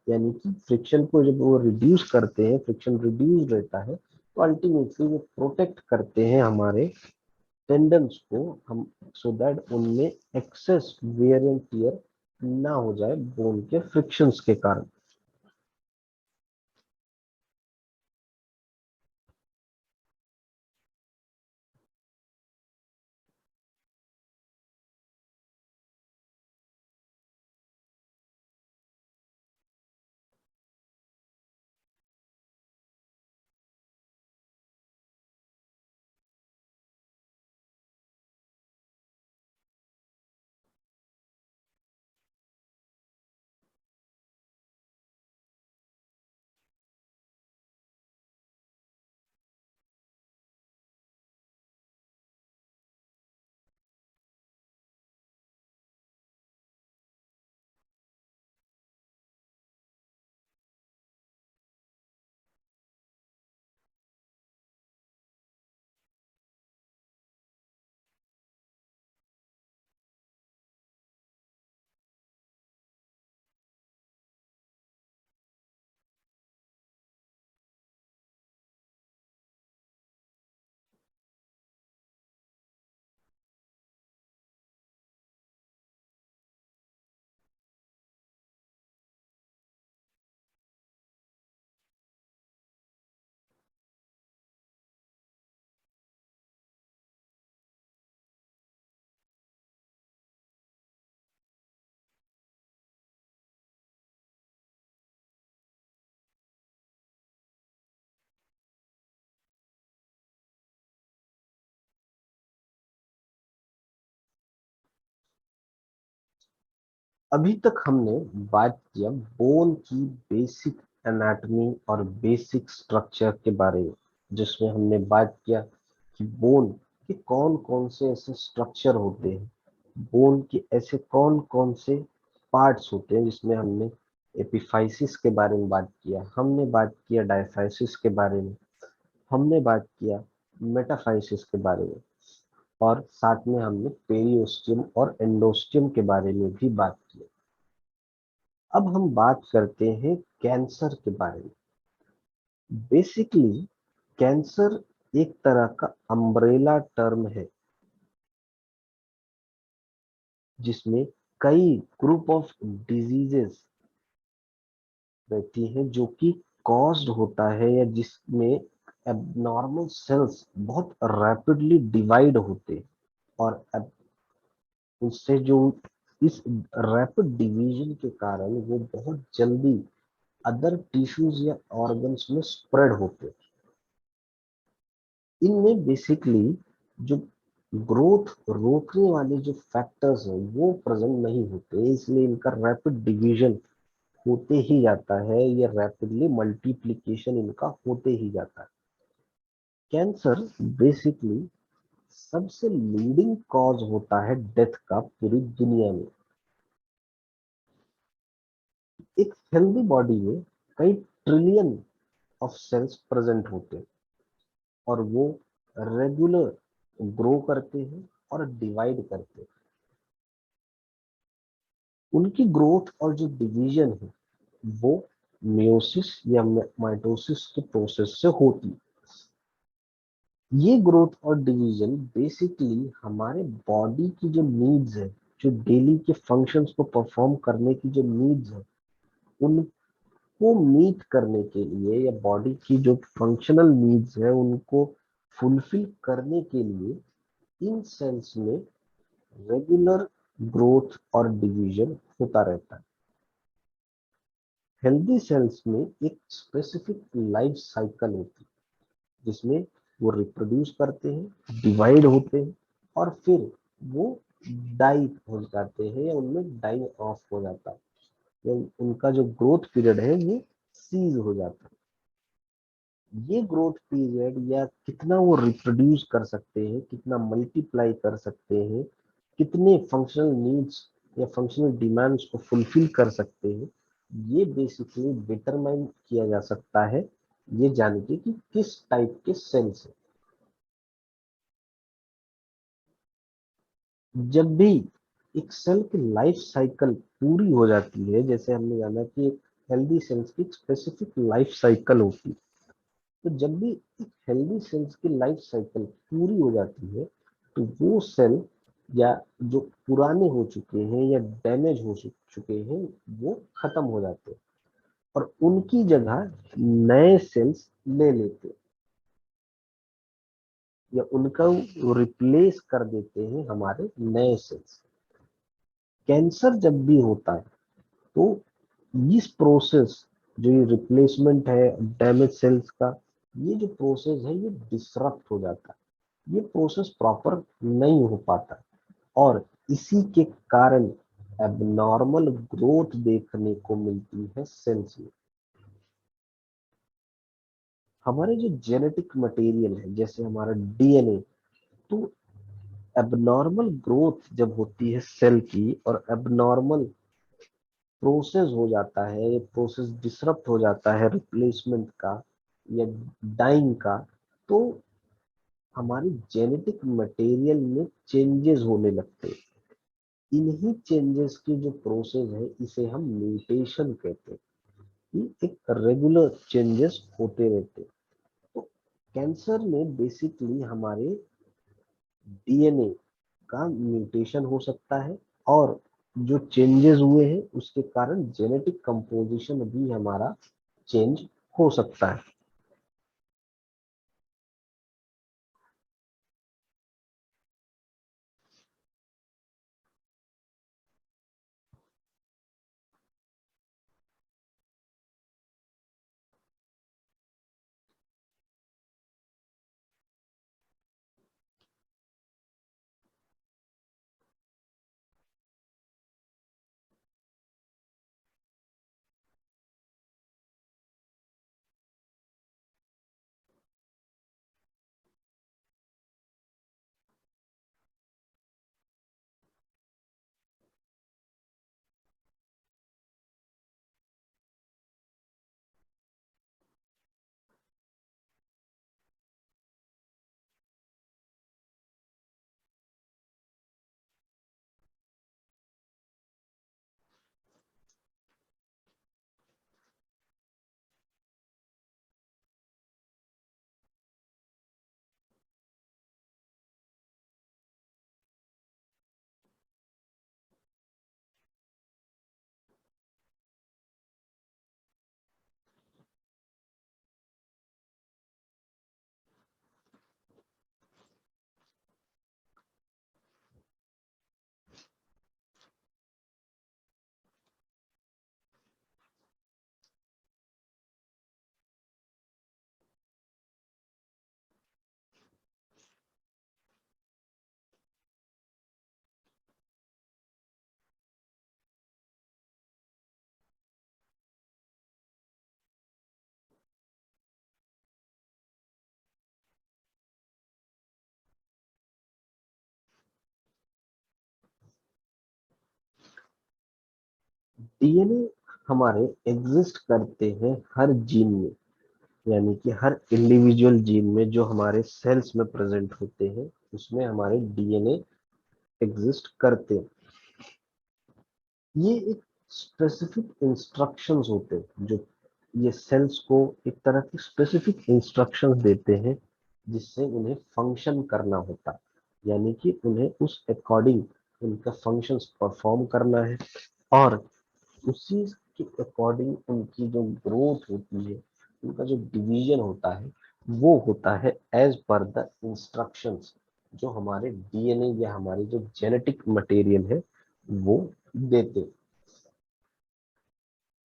यानी कि फ्रिक्शन को जब वो रिड्यूस करते हैं, फ्रिक्शन रिड्यूस रहता है, तो अल्टीमेटली वो प्रोटेक्ट करते हैं हमारे टेंडन्स को, हम, सो दैट उनमें एक्सेस वेयर एंड टियर ना हो जाए बोन के फ्रिक्शंस के कारण। अभी तक हमने बात किया बोन की बेसिक एनाटॉमी और बेसिक स्ट्रक्चर के बारे में, जिसमें हमने बात किया कि बोन के कौन कौन से ऐसे स्ट्रक्चर होते हैं, बोन के ऐसे कौन कौन से पार्ट्स होते हैं, जिसमें हमने एपिफाइसिस के बारे में बात किया, हमने बात किया डायफाइसिस के बारे में, हमने बात किया मेटाफाइसिस के बारे में, और साथ में हमने पेरियोस्टियम और एंडोस्टियम के बारे में भी बात की। अब हम बात करते हैं कैंसर के बारे में। बेसिकली कैंसर एक तरह का अम्ब्रेला टर्म है, जिसमें कई ग्रुप ऑफ डिजीजेस रहती हैं जो कि कॉज्ड होता है, या जिसमें एबनॉर्मल सेल्स बहुत रैपिडली डिवाइड होते हैं, और उससे जो इस रैपिड डिवीजन के कारण वो बहुत जल्दी अदर टिश्यूज या ऑर्गन्स में स्प्रेड होते हैं। इनमें बेसिकली जो ग्रोथ रोकने वाले जो फैक्टर्स हैं वो प्रेजेंट नहीं होते, इसलिए इनका रैपिड डिवीजन होते ही जाता है, या रैपिडली मल्टीप्लिकेशन इनका होते ही जाता है। कैंसर बेसिकली सबसे लीडिंग कॉज होता है डेथ का पूरी दुनिया में। एक हेल्दी बॉडी में कई ट्रिलियन ऑफ सेल्स प्रेजेंट होते हैं, और वो रेगुलर ग्रो करते हैं और डिवाइड करते हैं। उनकी ग्रोथ और जो डिवीजन है वो मियोसिस या माइटोसिस के प्रोसेस से होती है। ये ग्रोथ और डिवीजन बेसिकली हमारे बॉडी की जो नीड्स है, जो डेली के फंक्शंस को परफॉर्म करने की जो नीड्स है, उनको मीट करने के लिए, या बॉडी की जो फंक्शनल नीड्स है उनको फुलफिल करने के लिए इन सेल्स में रेगुलर ग्रोथ और डिवीजन होता रहता है। हेल्दी सेल्स में एक स्पेसिफिक लाइफ साइकिल होती है, जिसमें वो रिप्रोड्यूस करते हैं, डिवाइड होते हैं, और फिर वो डाई हो जाते हैं, या उनमें डाई ऑफ हो जाता है, या उनका जो ग्रोथ पीरियड है वो सीज हो जाता है। ये ग्रोथ पीरियड, या कितना वो रिप्रोड्यूस कर सकते हैं, कितना मल्टीप्लाई कर सकते हैं, कितने फंक्शनल नीड्स या फंक्शनल डिमांड्स को फुलफिल कर सकते हैं, ये बेसिकली डिटरमाइन किया जा सकता है ये जान के कि किस टाइप के सेल्स है। जब भी एक सेल की लाइफ साइकिल पूरी हो जाती है, जैसे हमने जाना कि एक हेल्दी सेल्स की स्पेसिफिक लाइफ साइकिल होती है, तो जब भी एक हेल्दी सेल्स की लाइफ साइकिल पूरी हो जाती है, तो वो सेल या जो पुराने हो चुके हैं या डैमेज हो चुके हैं वो खत्म हो जाते हैं, और उनकी जगह नए सेल्स ले लेते हैं, या उनका रिप्लेस कर देते हैं हमारे नए सेल्स। कैंसर जब भी होता है तो इस प्रोसेस, जो ये रिप्लेसमेंट है डैमेज सेल्स का, ये जो प्रोसेस है ये डिसरप्ट हो जाता है, ये प्रोसेस प्रॉपर नहीं हो पाता, और इसी के कारण एबनॉर्मल ग्रोथ देखने को मिलती है सेल्स में। हमारे जो जेनेटिक मटेरियल है, जैसे हमारा डीएनए, तो एबनॉर्मल ग्रोथ जब होती है सेल की, और एबनॉर्मल प्रोसेस हो जाता है, ये प्रोसेस डिसरप्ट हो जाता है रिप्लेसमेंट का या डाइंग का, तो हमारी जेनेटिक मटेरियल में चेंजेस होने लगते हैं। इन्हीं चेंजेस की जो प्रोसेस है इसे हम म्यूटेशन कहते हैं, कि एक रेगुलर चेंजेस होते रहते हैं। तो कैंसर में बेसिकली हमारे डीएनए का म्यूटेशन हो सकता है, और जो चेंजेस हुए हैं उसके कारण जेनेटिक कंपोजिशन भी हमारा चेंज हो सकता है। डीएनए हमारे एग्जिस्ट करते हैं हर जीन में, यानी कि हर इंडिविजुअल जीन में जो हमारे सेल्स में प्रेजेंट होते हैं उसमें हमारे डीएनए एग्जिस्ट करते हैं। ये एक स्पेसिफिक इंस्ट्रक्शंस होते हैं जो ये सेल्स को एक तरह की स्पेसिफिक इंस्ट्रक्शंस देते हैं जिससे उन्हें फंक्शन करना होता है, यानी कि उन्हें उस अकॉर्डिंग उनका फंक्शंस परफॉर्म करना है, और उसी के अकॉर्डिंग उनकी जो ग्रोथ होती है, उनका जो डिवीजन होता है वो होता है एज पर द इंस्ट्रक्शंस जो हमारे डीएनए या हमारी जो जेनेटिक मटेरियल है वो देते।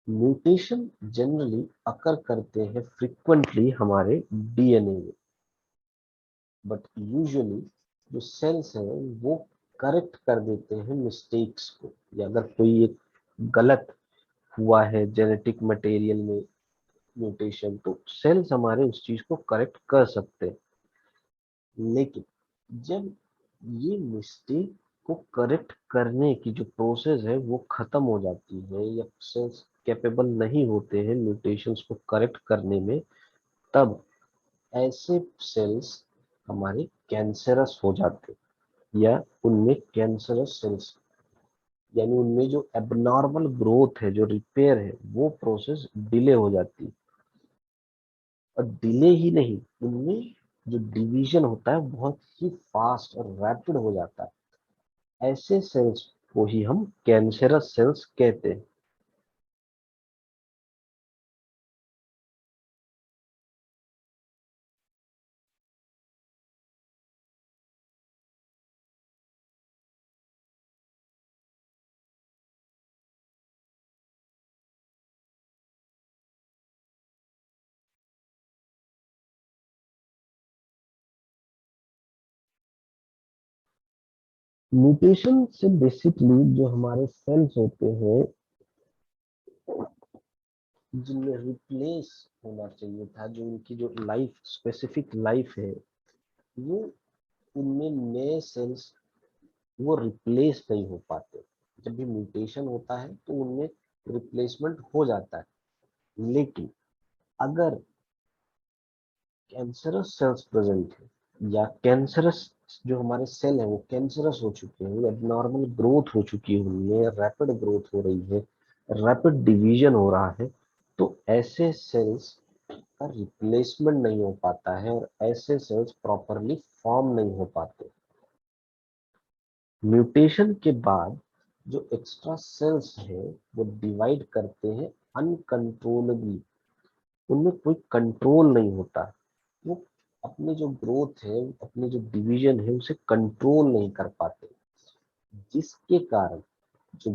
म्यूटेशन जनरली अकर करते हैं फ्रीक्वेंटली हमारे डीएनए में, बट यूजुअली जो सेल्स हैं वो करेक्ट कर देते हैं मिस्टेक्स को, या अगर कोई एक गलत हुआ है जेनेटिक मटेरियल में म्यूटेशन, तो सेल्स हमारे उस चीज को करेक्ट कर सकते हैं। लेकिन जब ये मिस्टेक को करेक्ट करने की जो प्रोसेस है वो खत्म हो जाती है, या सेल्स कैपेबल नहीं होते हैं म्यूटेशंस को करेक्ट करने में, तब ऐसे सेल्स हमारे कैंसरस हो जाते हैं, या उनमें कैंसरस सेल्स, यानी उनमें जो एबनॉर्मल ग्रोथ है, जो रिपेयर है, वो प्रोसेस डिले हो जाती है। और डिले ही नहीं, उनमें जो डिवीजन होता है बहुत ही फास्ट और रैपिड हो जाता है। ऐसे सेल्स को ही हम कैंसरस सेल्स कहते हैं। म्यूटेशन से बेसिकली जो हमारे सेल्स होते हैं जिनमें रिप्लेस होना चाहिए था, जो उनकी जो लाइफ स्पेसिफिक लाइफ है, वो उनमें नए सेल्स वो रिप्लेस नहीं हो पाते। जब भी म्यूटेशन होता है तो उनमें रिप्लेसमेंट हो जाता है। लेकिन अगर कैंसरस सेल्स प्रेजेंट है, या कैंसरस जो हमारे सेल है वो कैंसरस हो चुके हैं, एबनॉर्मल ग्रोथ हो चुकी है, उनमें रैपिड ग्रोथ हो रही है, रैपिड डिवीजन हो रहा है, तो ऐसे सेल्स का रिप्लेसमेंट नहीं हो पाता है और ऐसे सेल्स प्रॉपरली फॉर्म नहीं हो पाते। म्यूटेशन के बाद जो एक्स्ट्रा सेल्स है वो डिवाइड करते हैं अनकंट्रोलेबली, उनमें कोई कंट्रोल नहीं होता। वो अपनी जो ग्रोथ है, अपनी जो डिवीजन है उसे कंट्रोल नहीं कर पाते, जिसके कारण जो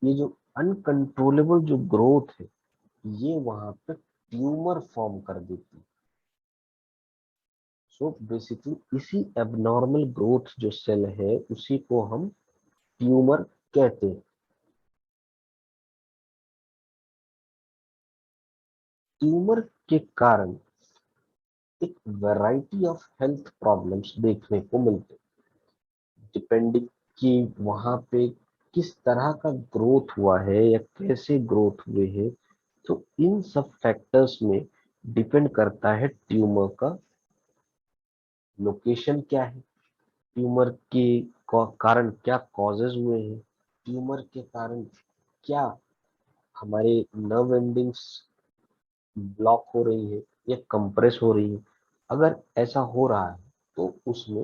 ये जो अनकंट्रोलेबल जो ग्रोथ है ये वहां पे ट्यूमर फॉर्म कर देती है। सो बेसिकली इसी एबनॉर्मल ग्रोथ जो सेल है उसी को हम ट्यूमर कहते हैं। ट्यूमर के कारण एक वैरायटी ऑफ हेल्थ प्रॉब्लम्स देखने को मिलते हैं, डिपेंडिंग कि वहां पे किस तरह का ग्रोथ हुआ है या कैसे ग्रोथ हुए हैं। तो इन सब फैक्टर्स में डिपेंड करता है ट्यूमर का लोकेशन क्या है, ट्यूमर के कारण क्या कॉजेज हुए हैं, ट्यूमर के कारण क्या हमारे नर्व एंडिंग्स ब्लॉक हो रही है या कंप्रेस हो रही है। अगर ऐसा हो रहा है तो उसमें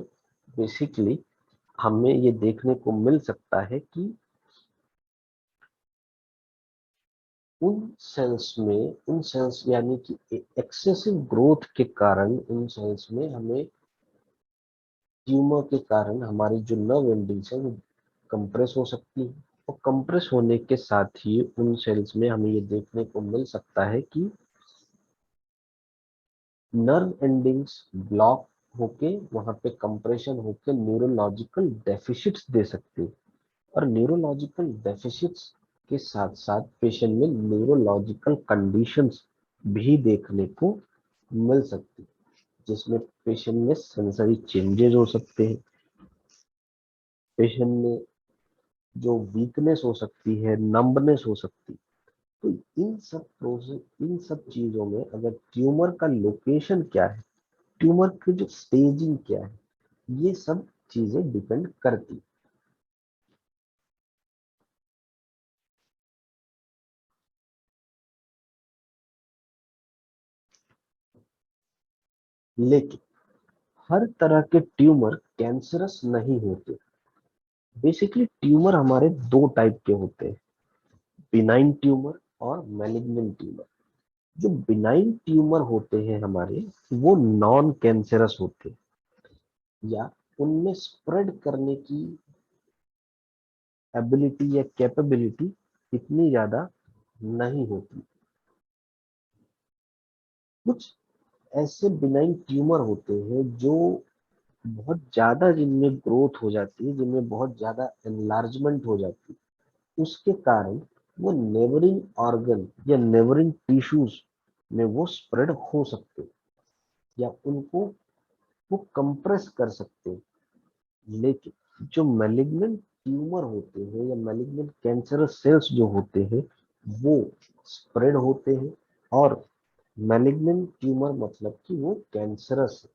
बेसिकली हमें ये देखने को मिल सकता है कि उन सेल्स यानी कि एक्सेसिव ग्रोथ के कारण उन सेल्स में हमें ट्यूमर के कारण हमारी जो नर्व एंडिंग्स है वो कंप्रेस हो सकती है, और कंप्रेस होने के साथ ही उन सेल्स में हमें ये देखने को मिल सकता है कि नर्व एंडिंग्स ब्लॉक होके वहां पे कंप्रेशन होके न्यूरोलॉजिकल डेफिशिट्स दे सकते हैं, और न्यूरोलॉजिकल डेफिशिट्स के साथ साथ पेशेंट में न्यूरोलॉजिकल कंडीशंस भी देखने को मिल सकती है, जिसमें पेशेंट में सेंसरी चेंजेस हो सकते हैं, पेशेंट में जो वीकनेस हो सकती है, नंबनेस हो सकती है। तो इन सब प्रोसेस, इन सब चीजों में अगर ट्यूमर का लोकेशन क्या है, ट्यूमर की जो स्टेजिंग क्या है, ये सब चीजें डिपेंड करती। लेकिन हर तरह के ट्यूमर कैंसरस नहीं होते। बेसिकली ट्यूमर हमारे दो टाइप के होते हैं, बिनाइन ट्यूमर और मैलिग्नेंट ट्यूमर। जो बिनाइन ट्यूमर होते हैं हमारे, वो नॉन कैंसरस होते हैं, या उनमें स्प्रेड करने की एबिलिटी या कैपेबिलिटी इतनी ज्यादा नहीं होती। कुछ ऐसे बिनाइन ट्यूमर होते हैं जो बहुत ज्यादा, जिनमें ग्रोथ हो जाती है, जिनमें बहुत ज्यादा एनलार्जमेंट हो जाती है, उसके कारण वो नेबरिंग ऑर्गन या नेबरिंग टिश्यूज में वो स्प्रेड हो सकते हैं, या उनको वो कंप्रेस कर सकते हैं। लेकिन जो मैलिग्नेंट ट्यूमर होते हैं या मैलिग्नेंट कैंसरस सेल्स जो होते हैं, वो स्प्रेड होते हैं। और मैलिग्नेंट ट्यूमर मतलब कि वो कैंसरस है।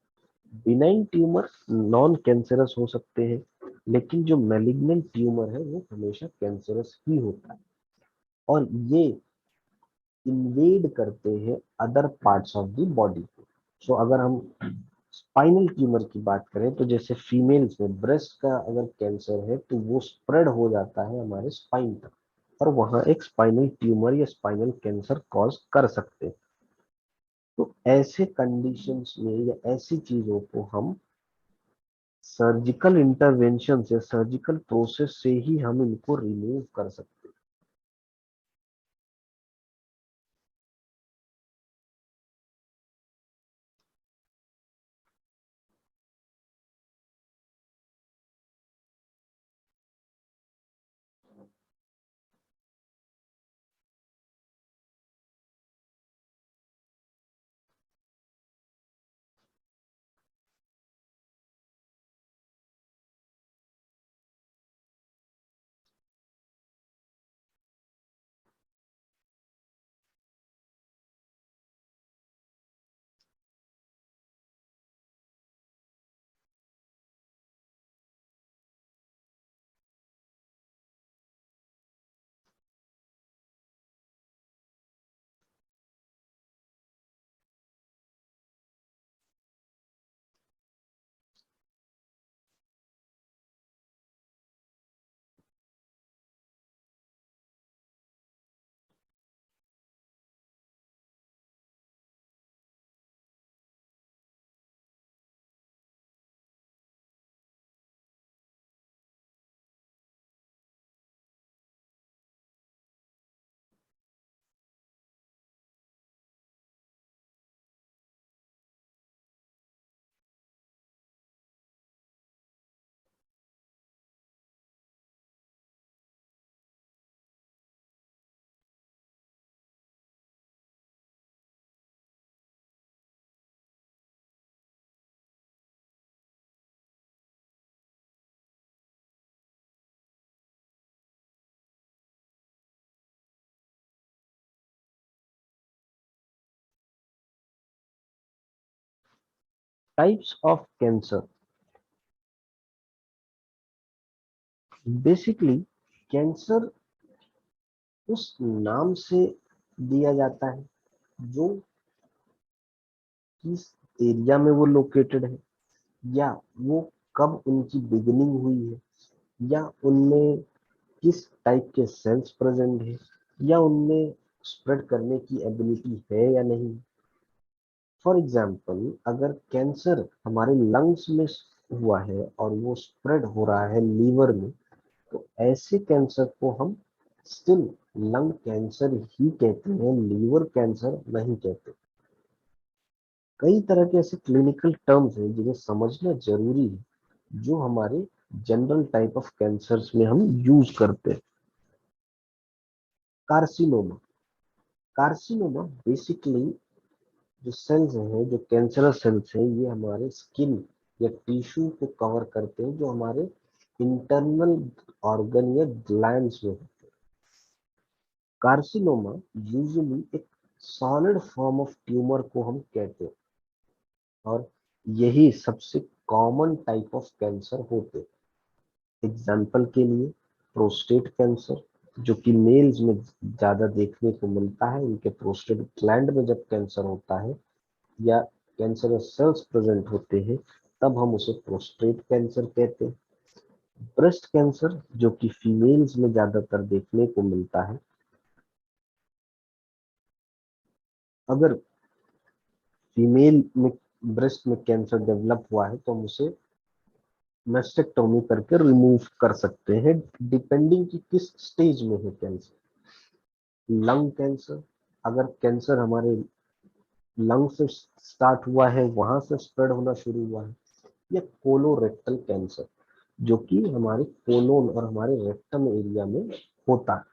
बिनाइन ट्यूमर नॉन कैंसरस हो सकते हैं, लेकिन जो मैलिग्नेंट ट्यूमर है वो हमेशा कैंसरस ही होता है। और ये इन्वेड करते हैं other parts of the body को। सो अगर हम स्पाइनल ट्यूमर की बात करें, तो जैसे फीमेल्स में ब्रेस्ट का अगर कैंसर है तो वो स्प्रेड हो जाता है हमारे स्पाइन तक, और वहां एक स्पाइनल ट्यूमर या स्पाइनल कैंसर कॉज कर सकते हैं। तो ऐसे कंडीशंस में या ऐसी चीजों को हम सर्जिकल इंटरवेंशन से, सर्जिकल प्रोसेस से ही हम इनको रिमूव कर सकते हैं। Types of cancer, basically cancer उस नाम से दिया जाता है जो किस एरिया में वो लोकेटेड है, या वो कब उनकी बिगिनिंग हुई है, या उनमें किस टाइप के सेल्स प्रेजेंट है, या उनमें स्प्रेड करने की एबिलिटी है या नहीं। फॉर एग्जाम्पल, अगर कैंसर हमारे लंग्स में हुआ है और वो स्प्रेड हो रहा है लीवर में, तो ऐसे कैंसर को हम स्टिल लंग कैंसर ही कहते हैं, लीवर कैंसर नहीं कहते। कई तरह के ऐसे क्लिनिकल टर्म्स हैं जिन्हें समझना जरूरी है, जो हमारे जनरल टाइप ऑफ कैंसर्स में हम यूज करते हैं। कार्सिनोमा, कार्सिनोमा बेसिकली जो सेल्स हैं, जो कैंसरस सेल्स हैं, ये हमारे स्किन या टिश्यू को कवर करते हैं, जो हमारे इंटरनल ऑर्गन या ग्लैंड्स में होते हैं। कार्सिनोमा यूजुअली एक सॉलिड फॉर्म ऑफ ट्यूमर को हम कहते हैं, और यही सबसे कॉमन टाइप ऑफ कैंसर होते हैं। एग्जाम्पल के लिए प्रोस्टेट कैंसर, जो कि मेल्स में ज्यादा देखने को मिलता है। इनके प्रोस्टेट ग्लैंड में जब कैंसर होता है या कैंसरस सेल्स प्रेजेंट होते हैं, तब हम उसे प्रोस्टेट कैंसर कहते हैं। ब्रेस्ट कैंसर, जो कि फीमेल्स में ज्यादातर देखने को मिलता है, अगर फीमेल में ब्रेस्ट में कैंसर डेवलप हुआ है तो हम उसे मेस्टेक्टोमी करके रिमूव कर सकते हैं, डिपेंडिंग कि किस स्टेज में है कैंसर। लंग कैंसर, अगर कैंसर हमारे लंग से स्टार्ट हुआ है, वहां से स्प्रेड होना शुरू हुआ है। या कोलोरेक्टल कैंसर, जो कि हमारे कोलोन और हमारे रेक्टम एरिया में होता है।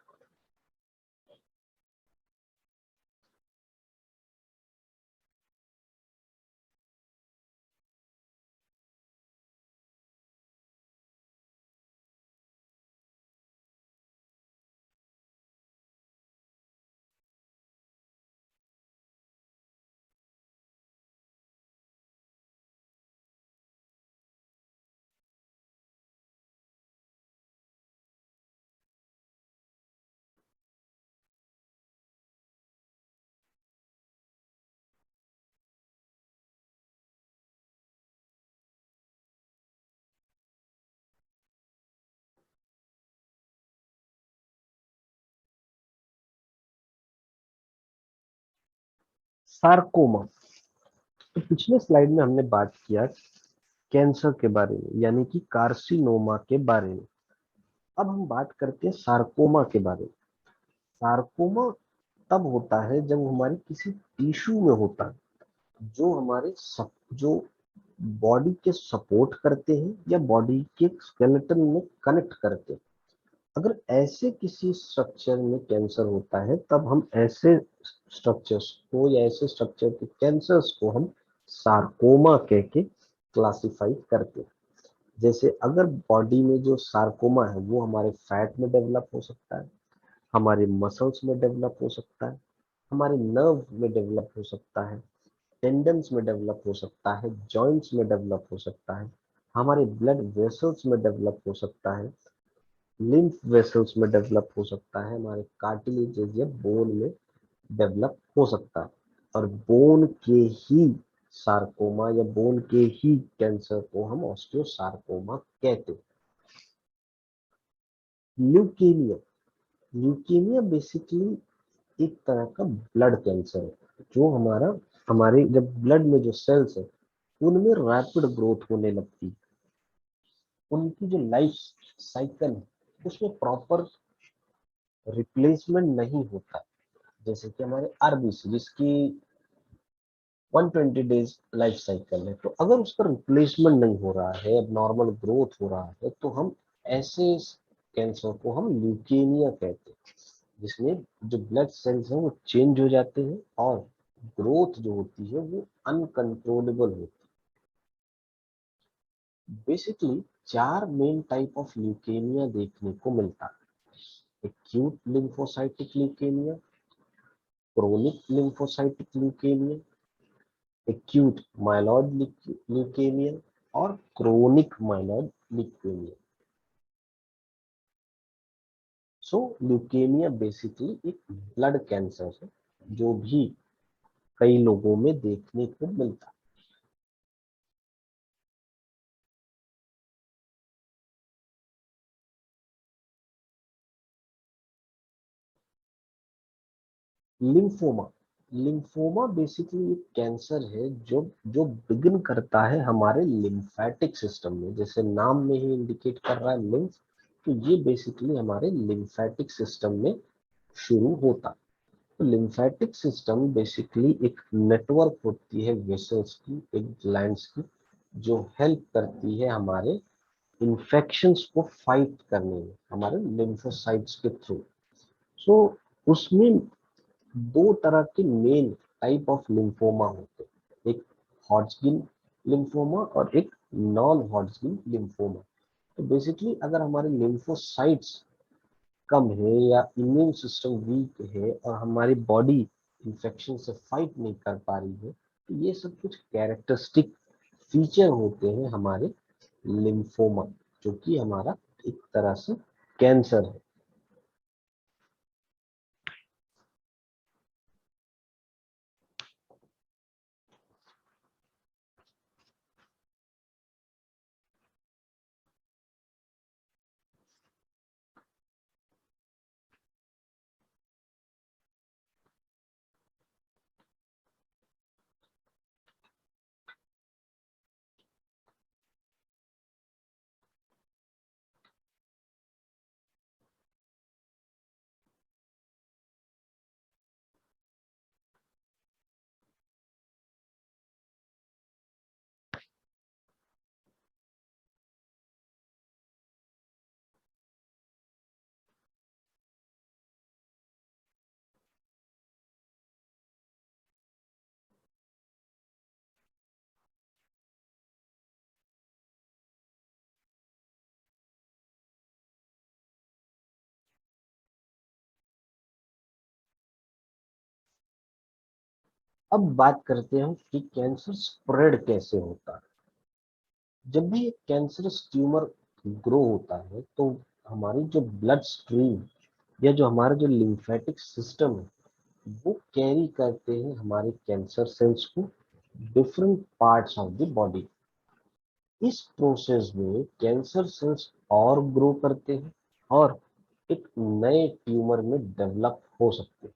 सार्कोमा, तो पिछले स्लाइड में हमने बात किया कैंसर के बारे में, यानी कि कार्सिनोमा के बारे में। अब हम बात करते हैं सार्कोमा के बारे में। सार्कोमा तब होता है जब हमारे किसी टिश्यू में होता है, जो हमारे जो बॉडी के सपोर्ट करते हैं या बॉडी के स्केलेटन में कनेक्ट करते हैं। अगर ऐसे किसी स्ट्रक्चर में कैंसर होता है, तब हम ऐसे स्ट्रक्चर्स को या ऐसे स्ट्रक्चर के कैंसर्स को हम सार्कोमा कह के क्लासिफाई करते हैं। जैसे अगर बॉडी में जो सार्कोमा है वो हमारे फैट में डेवलप हो सकता है, हमारे मसल्स में डेवलप हो सकता है, हमारे नर्व में डेवलप हो सकता है, टेंडन्स में डेवलप हो सकता है, जॉइंट्स में डेवलप हो सकता है, हमारे ब्लड वेसल्स में डेवलप हो सकता है, लिम्फ वेसल्स में डेवलप हो सकता है, हमारे कार्टिलेजेस या बोन में डेवलप हो सकता है। और बोन के ही सार्कोमा या बोन के ही कैंसर को हम ऑस्टियोसार्कोमा कहते हैं। ल्यूकीमिया, ल्यूकीमिया बेसिकली एक तरह का ब्लड कैंसर है, जो हमारे जब ब्लड में जो सेल्स है उनमें रैपिड ग्रोथ होने लगती है। उनकी जो लाइफ साइकिल है उसमें प्रॉपर रिप्लेसमेंट नहीं होता। जैसे कि हमारे आरबीसी, जिसकी 120 डेज लाइफ साइकिल है, तो अगर उसका रिप्लेसमेंट नहीं हो रहा है, अब नॉर्मल ग्रोथ हो रहा है, तो हम ऐसे कैंसर को हम ल्यूकेमिया कहते हैं, जिसमें जो ब्लड सेल्स हैं वो चेंज हो जाते हैं और ग्रोथ जो होती है वो अनकंट्रोलेबल होती है। बेसिकली चार मेन टाइप ऑफ ल्यूकेमिया देखने को मिलता है: acute lymphocytic leukaemia, chronic lymphocytic leukaemia, acute myeloid leukaemia और क्रोनिक माइलॉइड ल्यूकेमिया। सो ल्यूकेमिया बेसिकली एक ब्लड कैंसर है, जो भी कई लोगों में देखने को मिलता है। लिम्फोमा, लिम्फोमा बेसिकली एक कैंसर है जो जो बिगिन करता है हमारे लिम्फेटिक सिस्टम में। जैसे नाम में ही इंडिकेट कर रहा है लिम्फ, तो ये बेसिकली हमारे लिम्फेटिक सिस्टम में शुरू होता है। तो लिम्फेटिक सिस्टम बेसिकली एक नेटवर्क होती है वेसल्स की, एक ग्लैंड्स की, जो हेल्प करती है हमारे इन्फेक्शंस को फाइट करने में हमारे लिम्फोसाइट्स के थ्रू। सो उसमें दो तरह के मेन टाइप ऑफ लिम्फोमा होते हैं: एक हॉटस्किन लिम्फोमा और एक नॉन हॉटस्किन लिम्फोमा। तो बेसिकली अगर हमारे लिम्फोसाइट्स कम है या इम्यून सिस्टम वीक है और हमारी बॉडी इंफेक्शन से फाइट नहीं कर पा रही है, तो ये सब कुछ कैरेक्टरिस्टिक फीचर होते हैं हमारे लिम्फोमा, जो कि हमारा एक तरह से कैंसर है। अब बात करते हैं कि कैंसर स्प्रेड कैसे होता है। जब भी एक कैंसरस ट्यूमर ग्रो होता है तो हमारी जो ब्लड स्ट्रीम या जो हमारा जो लिम्फेटिक सिस्टम है वो कैरी करते हैं हमारे कैंसर सेल्स को different parts of the body. इस प्रोसेस में कैंसर सेल्स और ग्रो करते हैं और एक नए ट्यूमर में डेवलप हो सकते हैं।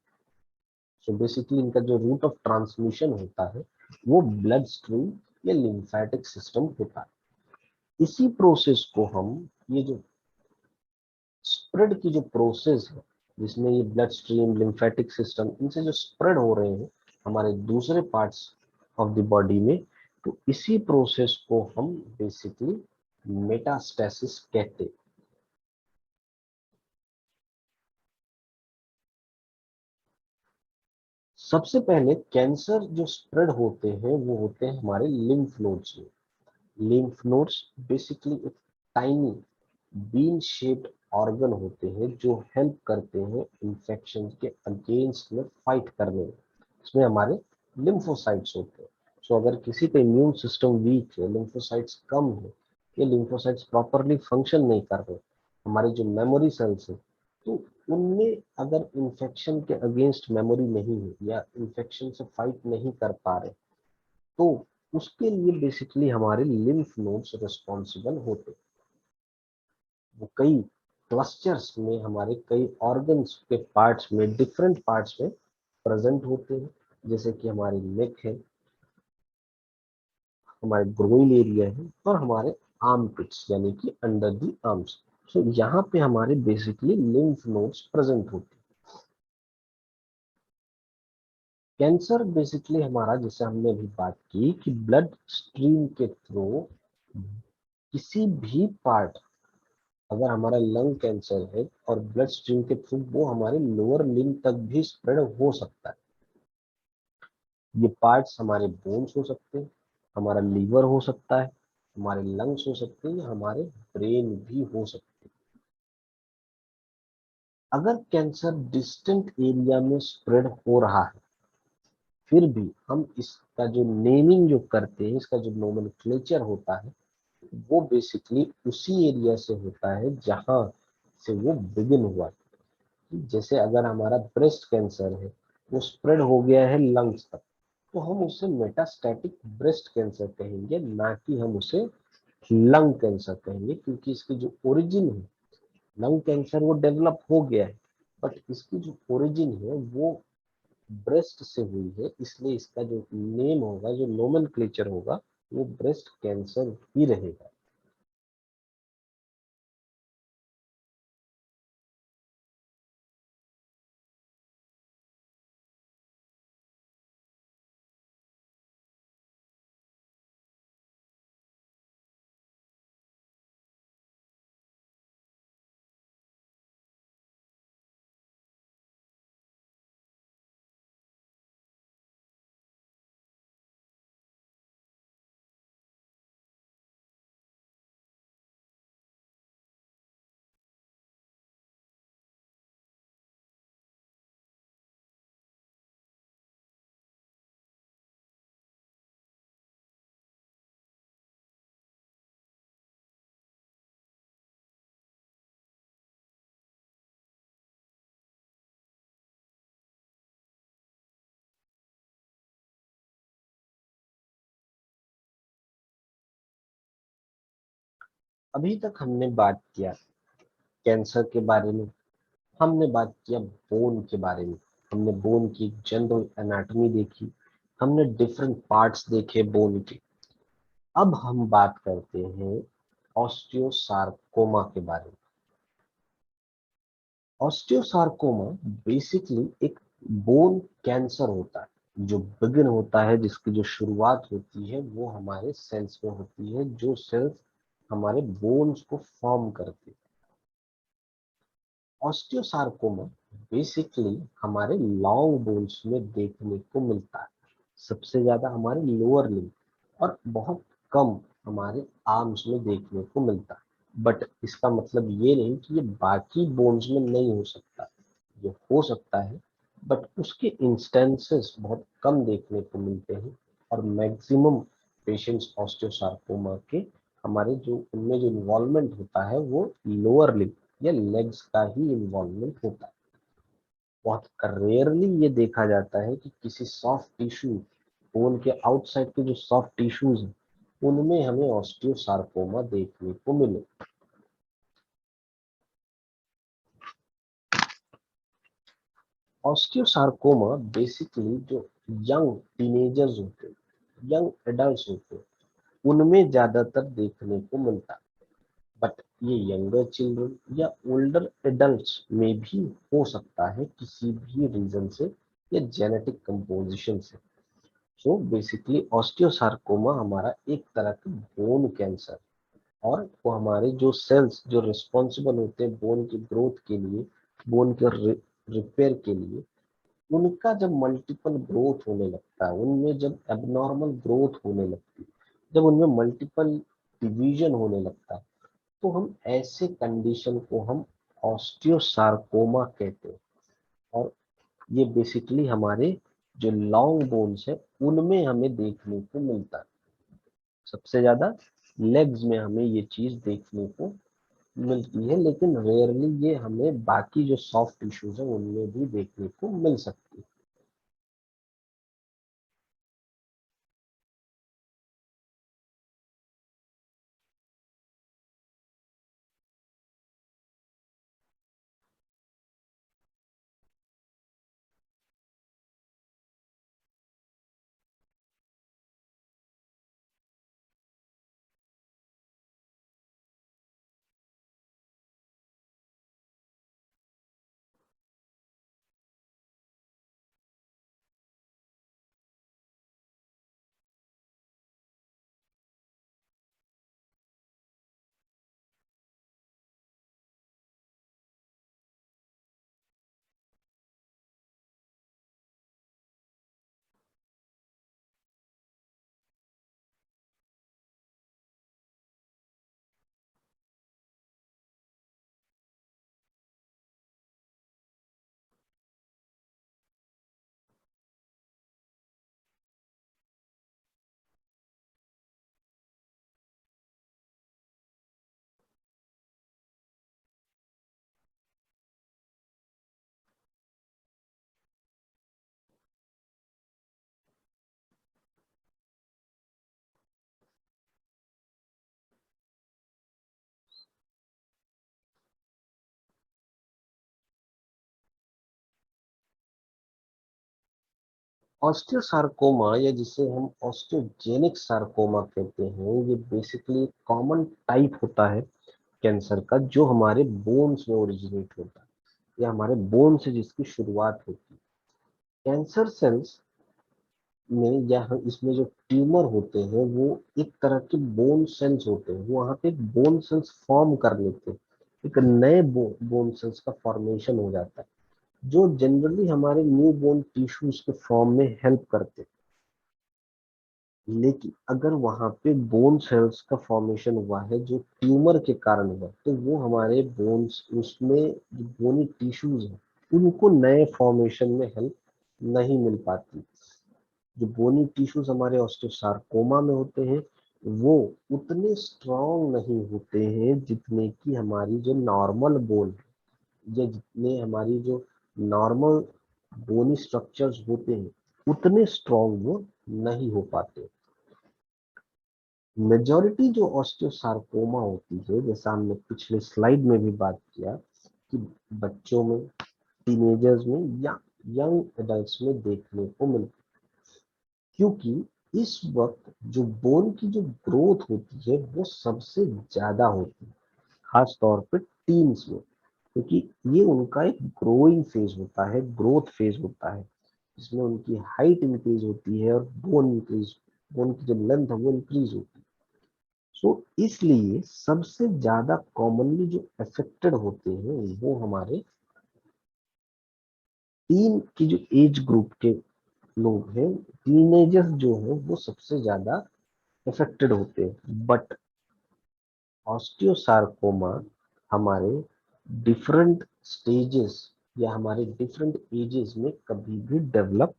सो बेसिकली इनका जो रूट ऑफ ट्रांसमिशन होता है वो ब्लड स्ट्रीम या लिम्फेटिक सिस्टम होता है। इसी प्रोसेस को हम, ये जो स्प्रेड की जो प्रोसेस है जिसमें ये ब्लड स्ट्रीम लिम्फेटिक सिस्टम इनसे जो स्प्रेड हो रहे हैं हमारे दूसरे पार्ट्स ऑफ द बॉडी में, तो इसी प्रोसेस को हम बेसिकली मेटास्टेसिस कहते हैं। सबसे पहले कैंसर जो स्प्रेड होते हैं वो होते हैं हमारे लिम्फ नोड्स में। लिम्फ नोड्स बेसिकली एक टाइनी बीन शेप्ड ऑर्गन होते हैं जो हेल्प करते हैं इंफेक्शन के अगेंस्ट में फाइट करने में। इसमें हमारे लिम्फोसाइट्स होते हैं। सो अगर किसी का इम्यून सिस्टम वीक है, लिम्फोसाइट्स कम है, ये लिम्फोसाइट्स प्रॉपरली फंक्शन नहीं कर रहे, हमारी जो मेमोरी सेल्स है, तो उनमें अगर इंफेक्शन के अगेंस्ट मेमोरी नहीं है या इंफेक्शन से फाइट नहीं कर पा रहे, तो उसके लिए बेसिकली हमारे लिम्फ नोड्स रिस्पॉन्सिबल होते। वो कई क्लस्टर्स में हमारे कई ऑर्गन्स के पार्ट्स में, डिफरेंट पार्ट्स में प्रेजेंट होते हैं। जैसे कि हमारी नेक है, हमारे ग्रोइन एरिया है और हमारे आर्म पिट्स यानी कि अंडर दी आर्म्स। सो यहाँ पे हमारे बेसिकली लिम्फ नोड्स प्रेजेंट होते हैं। कैंसर बेसिकली हमारा, जैसे हमने अभी बात की कि ब्लड स्ट्रीम के थ्रू किसी भी पार्ट, अगर हमारा लंग कैंसर है और ब्लड स्ट्रीम के थ्रू वो हमारे लोअर लिम्ब तक भी स्प्रेड हो सकता है। ये पार्ट्स हमारे बोन्स हो सकते हैं, हमारा लीवर हो सकता है, हमारे लंग्स हो सकते हैं या हमारे ब्रेन भी हो सकते हैं। अगर कैंसर डिस्टेंट एरिया में स्प्रेड हो रहा है, फिर भी हम इसका जो नेमिंग जो करते हैं, इसका जो नोमेनक्लेचर होता है, वो बेसिकली उसी एरिया से होता है जहां से वो बिगिन हुआ। जैसे अगर हमारा ब्रेस्ट कैंसर है, वो स्प्रेड हो गया है लंग्स तक, तो हम उसे मेटास्टैटिक ब्रेस्ट कैंसर कहेंगे, ना कि हम उसे लंग कैंसर कहेंगे, क्योंकि इसकी जो ओरिजिन है, लंग कैंसर वो डेवलप हो गया है, बट इसकी जो ओरिजिन है वो ब्रेस्ट से हुई है, इसलिए इसका जो नेम होगा, जो नोमेनक्लेचर होगा, वो ब्रेस्ट कैंसर ही रहेगा। अभी तक हमने बात किया कैंसर के बारे में, हमने बात किया बोन के बारे में, हमने बोन की जनरल एनाटॉमी देखी, हमने डिफरेंट पार्ट्स देखे बोन के। अब हम बात करते हैं ऑस्टियोसार्कोमा के बारे में। ऑस्टियोसार्कोमा बेसिकली एक बोन कैंसर होता है जो बिगिन होता है, जिसकी जो शुरुआत होती है वो हमारे सेल्स में होती है, जो सेल्स हमारे बोन्स को फॉर्म करते हैं। ऑस्टियोसार्कोमा बेसिकली हमारे लॉन्ग बोन्स में देखने को मिलता है, सबसे ज्यादा हमारे लोअर लिम्ब और बहुत कम हमारे आर्म्स में देखने को मिलता है। बट इसका मतलब ये नहीं कि ये बाकी बोन्स में नहीं हो सकता, ये हो सकता है, बट उसके इंस्टेंसेस बहुत कम देखने को मिलते हैं। और मैक्सिमम पेशेंट्स ऑस्टियोसार्कोमा के हमारे जो उनमें जो इन्वॉल्वमेंट होता है वो लोअर लिम्ब या लेग्स का ही इन्वॉल्वमेंट होता है। बहुत रेयरली ये देखा जाता है कि किसी सॉफ्ट टिश्यू, बोन के आउटसाइड के जो सॉफ्ट टिश्यूज हैं उनमें हमें ऑस्टियोसार्कोमा देखने को मिले। ऑस्टियोसार्कोमा बेसिकली जो यंग टीनेजर्स होते हैं, यंग एडल्ट्स होते हैं, उनमें ज्यादातर देखने को मिलता है। बट ये यंगर चिल्ड्रन या ओल्डर एडल्ट्स में भी हो सकता है किसी भी रीजन से या जेनेटिक कंपोजिशन से। सो बेसिकली ऑस्टियोसार्कोमा हमारा एक तरह का बोन कैंसर, और वो हमारे जो सेल्स जो रिस्पॉन्सिबल होते हैं बोन की ग्रोथ के लिए, बोन के रिपेयर के लिए, उनका जब मल्टीपल ग्रोथ होने लगता है, उनमें जब एबनॉर्मल ग्रोथ होने लगती है, जब उनमें मल्टीपल डिवीजन होने लगता है, तो हम ऐसे कंडीशन को हम ऑस्टियोसार्कोमा कहते हैं। और ये बेसिकली हमारे जो लॉन्ग बोन्स है उनमें हमें देखने को मिलता है, सबसे ज्यादा लेग्स में हमें ये चीज देखने को मिलती है, लेकिन रेयरली ये हमें बाकी जो सॉफ्ट टिश्यूज है उनमें भी देखने को मिल सकती है। ऑस्टियोसार्कोमा या जिसे हम ऑस्टियोजेनिक सार्कोमा कहते हैं, ये बेसिकली कॉमन टाइप होता है कैंसर का, जो हमारे बोन्स में ओरिजिनेट होता है या हमारे बोन से जिसकी शुरुआत होती है। कैंसर सेल्स में या इसमें जो ट्यूमर होते हैं वो एक तरह के बोन सेल्स होते हैं, वो वहाँ पे एक बोन सेल्स फॉर्म कर लेते हैं, एक नए बोन सेल्स का फॉर्मेशन हो जाता है, जो जनरली हमारे न्यू बोन टिश्यूज के फॉर्म में हेल्प करते हैं। लेकिन अगर वहां पे बोन सेल्स का फॉर्मेशन हुआ है जो ट्यूमर के कारण हुआ, तो वो हमारे बोन्स उसमें जो बोनी टिश्यूज है उनको नए फॉर्मेशन में हेल्प नहीं मिल पाती। जो बोनी टिश्यूज हमारे ऑस्टियोसार्कोमा में होते हैं वो उतने स्ट्रांग नहीं होते हैं जितने की हमारी जो नॉर्मल बोन है, या जितने हमारी जो नॉर्मल बोनी स्ट्रक्चर्स होते हैं उतने स्ट्रांग वो नहीं हो पाते। मेजॉरिटी जो ऑस्टियोसार्कोमा होती है, जैसा हमने पिछले स्लाइड में भी बात किया कि बच्चों में, टीनेजर्स में या यंग एडल्ट्स में देखने को मिलती है, क्योंकि इस वक्त जो बोन की जो ग्रोथ होती है वो सबसे ज्यादा होती है, खास तौर पे टीन्स में, क्योंकि ये उनका एक ग्रोइंग फेज होता है, ग्रोथ फेज होता है, जिसमें उनकी हाइट इंक्रीज होती है और बोन की जो लेंथ है वो इंक्रीज होती है। सो इसलिए सबसे ज्यादा कॉमनली जो अफेक्टेड होते हैं वो हमारे टीन की जो एज ग्रुप के लोग हैं, टीनेजर्स जो हैं वो सबसे ज्यादा अफेक्टेड होते हैं। बट ऑस्टियोसार्कोमा हमारे डिफरेंट स्टेजेस या हमारे डिफरेंट एजेस में कभी भी डेवलप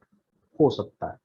हो सकता है।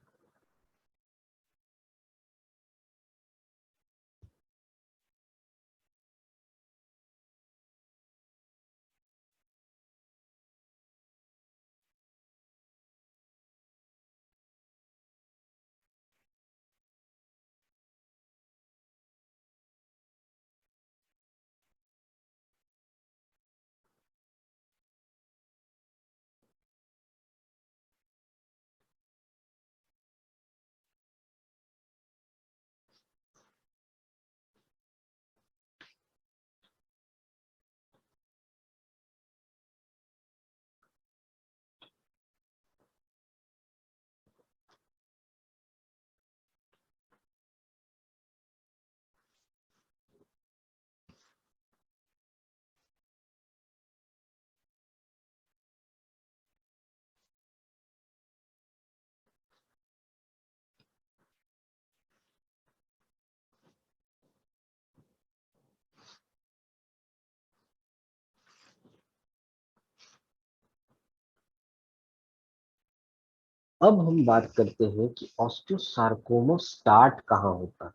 अब हम बात करते हैं कि ऑस्टियोसार्कोमा स्टार्ट कहाँ होता है।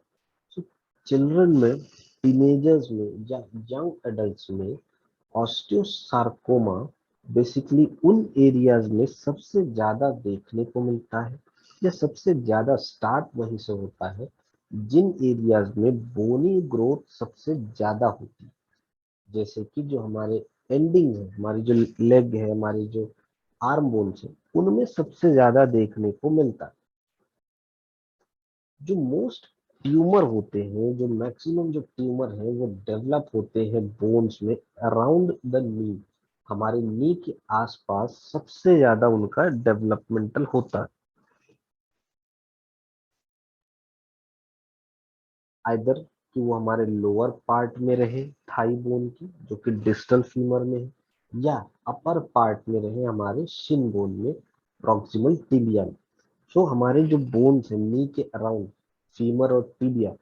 तो चिल्ड्रन में, टीनेजर्स में या यंग एडल्ट्स में ऑस्टियोसार्कोमा बेसिकली उन एरियाज में सबसे ज्यादा देखने को मिलता है, या सबसे ज्यादा स्टार्ट वहीं से होता है जिन एरियाज में बोनी ग्रोथ सबसे ज्यादा होती है। जैसे कि जो हमारे एंडिंग है, हमारी जो लेग है, हमारी जो आर्म बोन्स है, उनमें सबसे ज्यादा देखने को मिलता है। जो मोस्ट ट्यूमर होते हैं, जो मैक्सिमम जो ट्यूमर है वो डेवलप होते हैं बोन्स में अराउंड द नी, हमारे नी के आसपास सबसे ज्यादा उनका डेवलपमेंटल होता है। आइदर कि वो हमारे लोअर पार्ट में रहे थाई बोन की, जो कि डिस्टल फीमर में है, या अपर पार्ट में रहे हमारे शिन बोन में, प्रॉक्सिमल टिबिया में। सो हमारे जो बोन्स हैं नी के अराउंड, फीमर और टिबिया,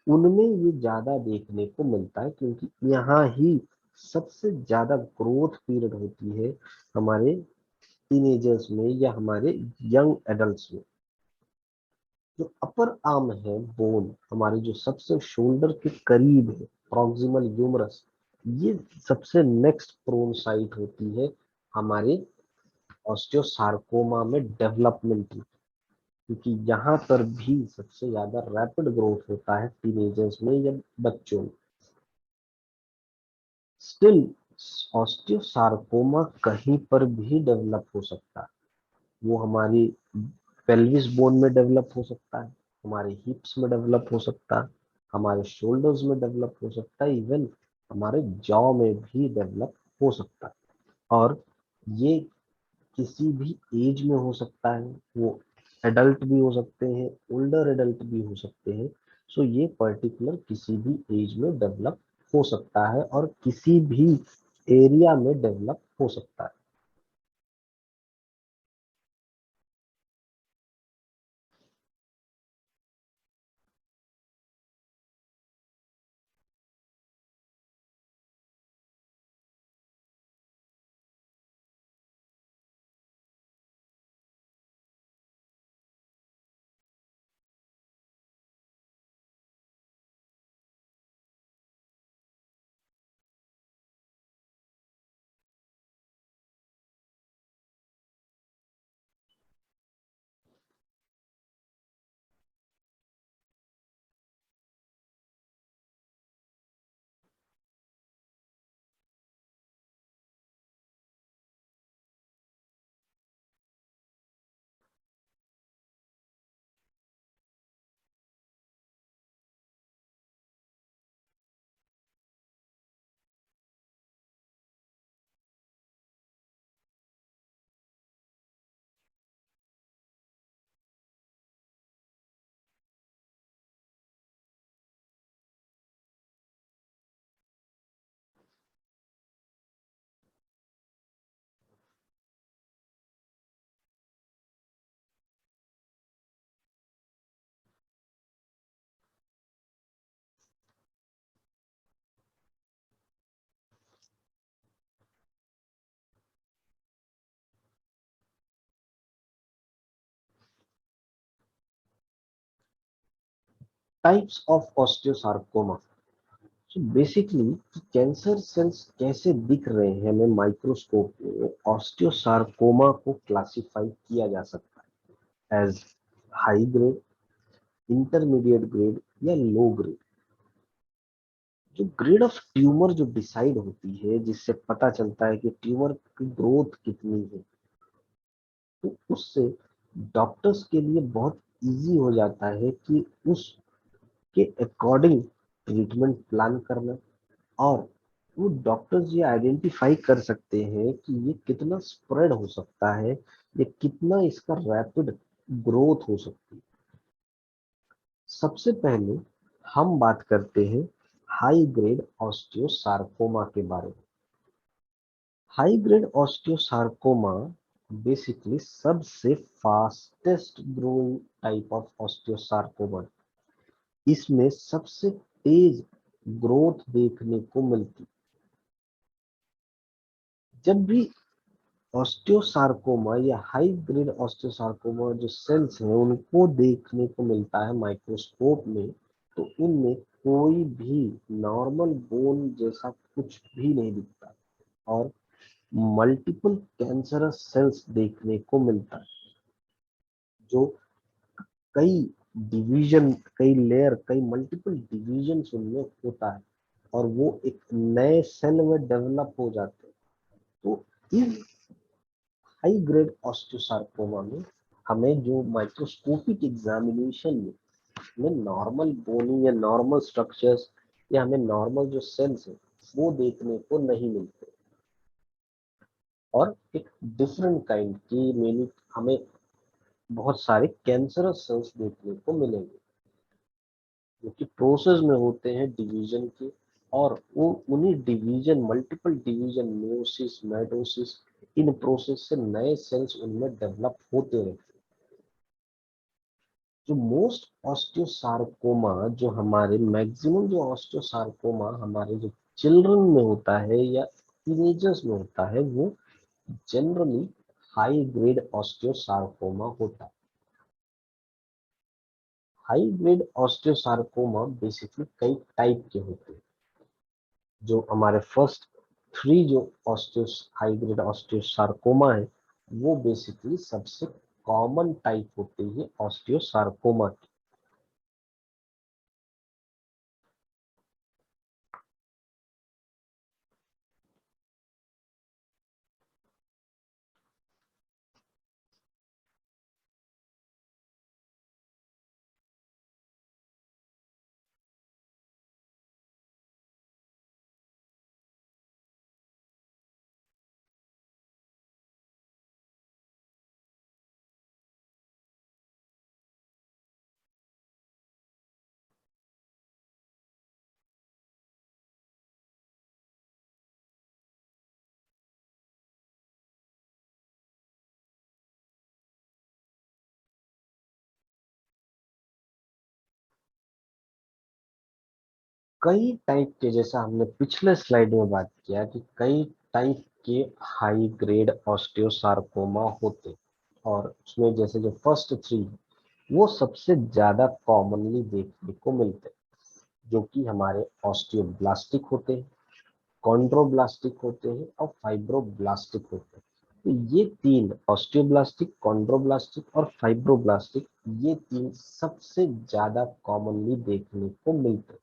उनमें ये ज्यादा देखने को मिलता है, क्योंकि यहाँ ही सबसे ज्यादा ग्रोथ पीरियड होती है हमारे टीनेजर्स में या हमारे यंग एडल्ट्स में। जो अपर आर्म है बोन, हमारी जो सबसे शोल्डर के करीब है, प्रॉक्सिमल ह्यूमरस, ये सबसे नेक्स्ट प्रोन साइट होती है हमारे ऑस्टियोसार्कोमा में डेवलपमेंट की, क्योंकि यहाँ पर भी सबसे ज्यादा रैपिड ग्रोथ होता है टीनेजर्स में या बच्चों में। स्टिल ऑस्टियोसार्कोमा कहीं पर भी डेवलप हो सकता है। वो हमारी पेल्विस बोन में डेवलप हो सकता है, हमारे हिप्स में डेवलप हो सकता है, हमारे शोल्डर्स में डेवलप हो सकता है, इवन हमारे जॉ में भी डेवलप हो सकता है। और ये किसी भी एज में हो सकता है, वो एडल्ट भी हो सकते हैं, ओल्डर एडल्ट भी हो सकते हैं। सो ये पर्टिकुलर किसी भी एज में डेवलप हो सकता है और किसी भी एरिया में डेवलप हो सकता है। Types of osteosarcoma. तो बेसिकली कैंसर सेल्स कैसे दिख रहे हैं हमें माइक्रोस्कोप में, ऑस्टियोसार्कोमा को क्लासिफाई किया जा सकता है as high grade, intermediate grade या लो ग्रेड। जो ग्रेड ऑफ ट्यूमर जो डिसाइड होती है, जिससे पता चलता है कि ट्यूमर की ग्रोथ कितनी है, तो उससे डॉक्टर्स के लिए बहुत इजी हो जाता है कि उसके अकॉर्डिंग ट्रीटमेंट प्लान करना। और वो डॉक्टर्स ये आइडेंटिफाई कर सकते हैं कि ये कितना स्प्रेड हो सकता है, ये कितना इसका रैपिड ग्रोथ हो सकती है। सबसे पहले हम बात करते हैं हाई ग्रेड ऑस्टियोसार्कोमा के बारे में। हाई ग्रेड ऑस्टियोसार्कोमा बेसिकली सबसे fastest growing type of osteosarcoma. इसमें सबसे तेज ग्रोथ देखने को मिलती। जब भी ऑस्टियोसार्कोमा या हाई ग्रेड ऑस्टियोसार्कोमा जो सेल्स हैं उनको देखने को मिलता है माइक्रोस्कोप में, तो उनमें कोई भी नॉर्मल बोन जैसा कुछ भी नहीं दिखता और मल्टीपल कैंसरस सेल्स देखने को मिलता है, जो कई डिवीजन, कई लेयर, कई मल्टीपल डिवीजन उनमें होता है और वो एक नए सेल में डेवलप हो जाते हैं। तो इस हाई ग्रेड ऑस्टियोसार्कोमा में हमें जो माइक्रोस्कोपिक एग्जामिनेशन में नॉर्मल बोनी या नॉर्मल स्ट्रक्चर्स या हमें नॉर्मल जो सेल्स है वो देखने को नहीं मिलते, और एक डिफरेंट काइंड की मेनी हमें बहुत सारे कैंसरस सेल्स देखने को मिलेंगे जो कि प्रोसेस में होते हैं डिवीजन के। और वो उन्हीं division, multiple division, meiosis, mitosis, in process से नए सेल्स उनमें डेवलप होते रहते हैं। जो मोस्ट ऑस्टियोसार्कोमा, जो हमारे मैक्सिमम जो ऑस्टियोसार्कोमा हमारे जो चिल्ड्रन में होता है या टीनेजर्स में होता है, वो जनरली हाई ग्रेड ऑस्टियोसार्कोमा होता है। हाई ग्रेड ऑस्टियोसार्कोमा बेसिकली कई टाइप के होते हैं। जो हमारे फर्स्ट थ्री जो ऑस्टियो हाई ग्रेड ऑस्टियोसार्कोमा है, वो बेसिकली सबसे कॉमन टाइप होती है ऑस्टियोसार्कोमा की। कई टाइप के, जैसा हमने पिछले स्लाइड में बात किया कि कई टाइप के हाई ग्रेड ऑस्टियोसार्कोमा होते हैं, और उसमें जैसे जो फर्स्ट थ्री वो सबसे ज्यादा कॉमनली देखने को मिलते हैं, जो कि हमारे ऑस्टियोब्लास्टिक होते हैं, कॉन्ड्रोब्लास्टिक होते हैं और फाइब्रोब्लास्टिक होते हैं। तो ये तीन, ऑस्टियोब्लास्टिक, कॉन्ड्रोब्लास्टिक और फाइब्रोब्लास्टिक, ये तीन सबसे ज्यादा कॉमनली देखने को मिलते हैं।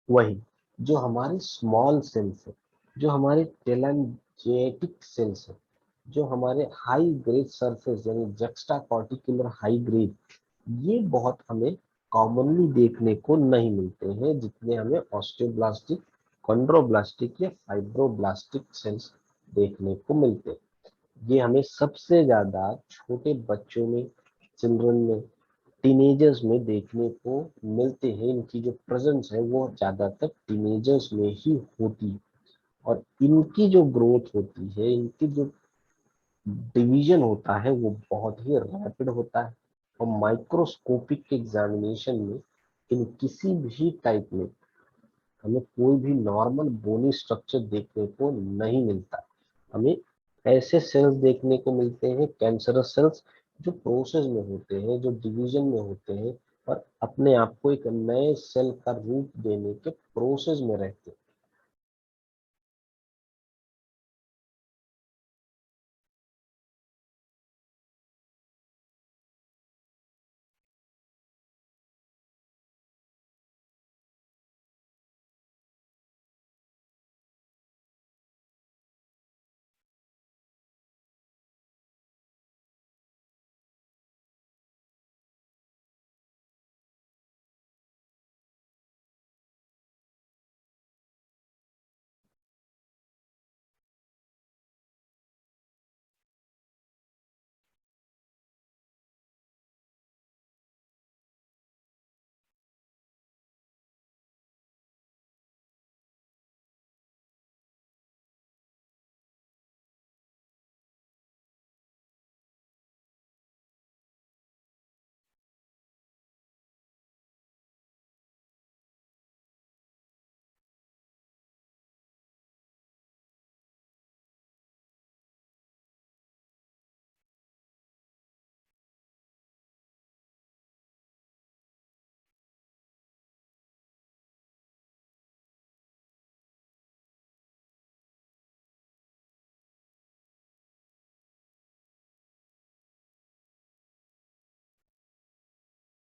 वही जो हमारे स्मॉल सेल्स है, जो हमारे टेलेंजियोटिक सेल्स है, जो हमारे हाई ग्रेड सरफेस यानी जक्स्टा कॉर्टिकुलर हाई ग्रेड, ये बहुत हमें कॉमनली देखने को नहीं मिलते हैं जितने हमें ऑस्टियोब्लास्टिक, कॉन्ड्रोब्लास्टिक या फाइब्रोब्लास्टिक सेल्स देखने को मिलते हैं। ये हमें सबसे ज्यादा छोटे बच्चों में, चिल्ड्रन में, टीनेजर्स में देखने को मिलते हैं। इनकी जो प्रेजेंस है वो ज्यादातर टीनेजर्स में ही होती है, और इनकी जो ग्रोथ होती है, इनकी जो डिवीजन होता है वो बहुत ही रैपिड होता है। और माइक्रोस्कोपिक एग्जामिनेशन में इन किसी भी टाइप में हमें कोई भी नॉर्मल बोनी स्ट्रक्चर देखने को नहीं मिलता। हमें ऐसे सेल्स देखने को मिलते हैं, कैंसरस सेल्स, जो प्रोसेस में होते हैं, जो डिवीजन में होते हैं, और अपने आप को एक नए सेल का रूप देने के प्रोसेस में रहते हैं।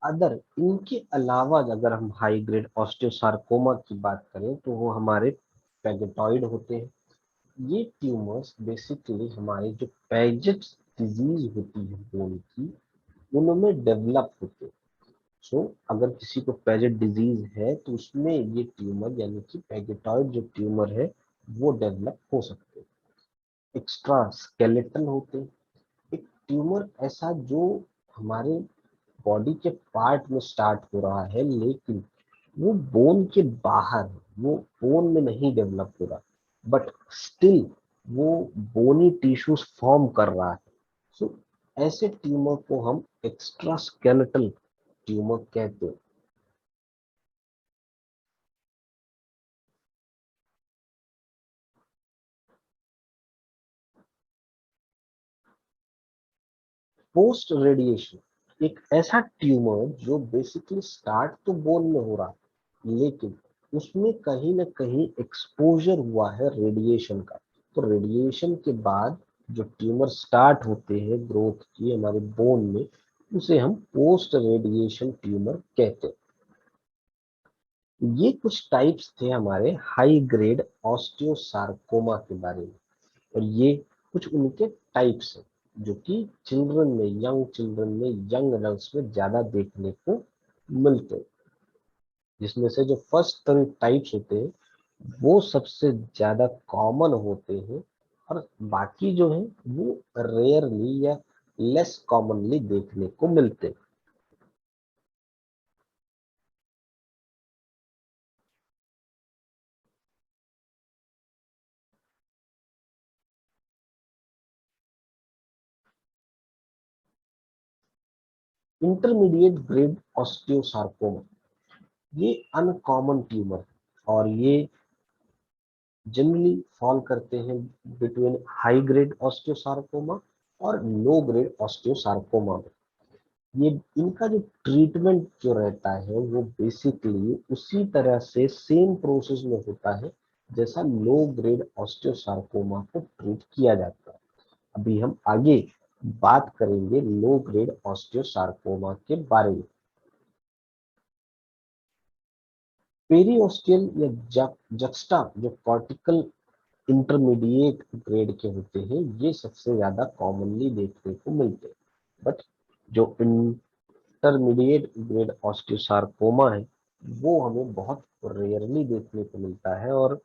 अदर इनके अलावा अगर हम हाई ग्रेड ऑस्टियोसार्कोमा की बात करें तो वो हमारे पैगेटॉइड होते हैं। ये ट्यूमर्स बेसिकली हमारे जो पैजेट डिजीज होती है बोन की, उनमें डेवलप होते हैं। सो अगर किसी को पैजेट डिजीज है तो उसमें ये ट्यूमर यानी कि पैगेटॉइड जो ट्यूमर है वो डेवलप हो सकते हैं। एक्स्ट्रा स्केलेटल होते हैं। एक ट्यूमर ऐसा जो हमारे बॉडी के पार्ट में स्टार्ट हो रहा है लेकिन वो बोन के बाहर है, वो बोन में नहीं डेवलप हो रहा, बट स्टिल वो बोनी टिश्यूज फॉर्म कर रहा है। सो ऐसे ट्यूमर को हम एक्स्ट्रा स्केलेटल ट्यूमर कहते हैं। पोस्ट रेडिएशन एक ऐसा ट्यूमर जो बेसिकली स्टार्ट तो बोन में हो रहा लेकिन उसमें कहीं ना कहीं एक्सपोजर हुआ है रेडिएशन का। तो रेडिएशन के बाद जो ट्यूमर स्टार्ट होते हैं ग्रोथ की हमारे बोन में, उसे हम पोस्ट रेडिएशन ट्यूमर कहते हैं। ये कुछ टाइप्स थे हमारे हाई ग्रेड ऑस्टियोसार्कोमा के बारे में, और ये कुछ उनके टाइप्स हैं जो कि चिल्ड्रन में, यंग चिल्ड्रन में, यंग एडल्ट्स में ज्यादा देखने को मिलते हैं। जिसमें से जो फर्स्ट थ्री टाइप्स होते हैं वो सबसे ज्यादा कॉमन होते हैं, और बाकी जो है वो रेयरली या लेस कॉमनली देखने को मिलते हैं। इंटरमीडिएट ग्रेड ऑस्टियोसार्कोमा ये अनकॉमन ट्यूमर है, और ये जनरली फॉल करते हैं बिटवीन हाई ग्रेड ऑस्टियोसार्कोमा और लो ग्रेड ऑस्टियोसार्कोमा में। ये इनका जो ट्रीटमेंट जो रहता है वो बेसिकली उसी तरह से सेम प्रोसेस में होता है जैसा लो ग्रेड ऑस्टियोसार्कोमा को ट्रीट किया जाता है। अभी हम आगे बात करेंगे लो ग्रेड ऑस्टियोसार्कोमा के बारे में। पेरीऑस्टियल या जक्स्टा जो कॉर्टिकल इंटरमीडिएट ग्रेड के होते हैं ये सबसे ज्यादा कॉमनली देखने को मिलते हैं। बट जो इंटरमीडिएट ग्रेड ऑस्टियोसार्कोमा है वो हमें बहुत रेयरली देखने को मिलता है, और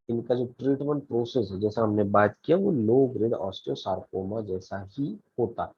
इनका जो ट्रीटमेंट प्रोसेस है जैसा हमने बात किया वो लो ग्रेड ऑस्टियोसार्कोमा जैसा ही होता है।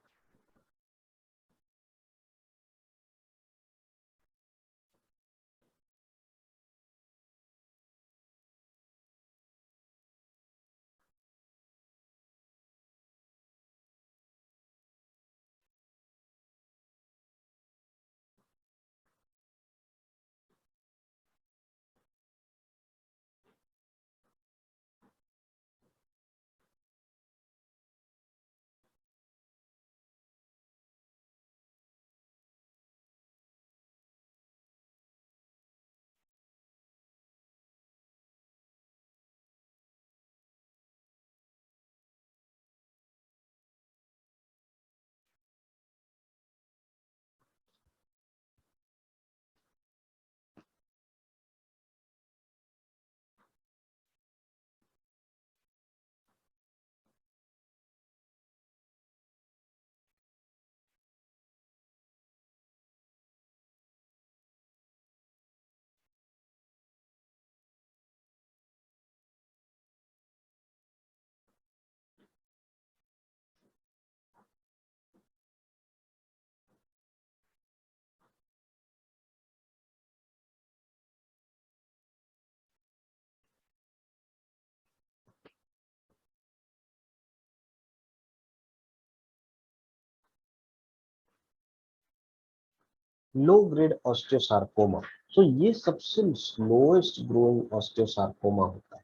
लो ग्रेड ऑस्टियोसार्कोमा, सो ये सबसे स्लोएस्ट ग्रोइंग ऑस्टियोसार्कोमा होता है।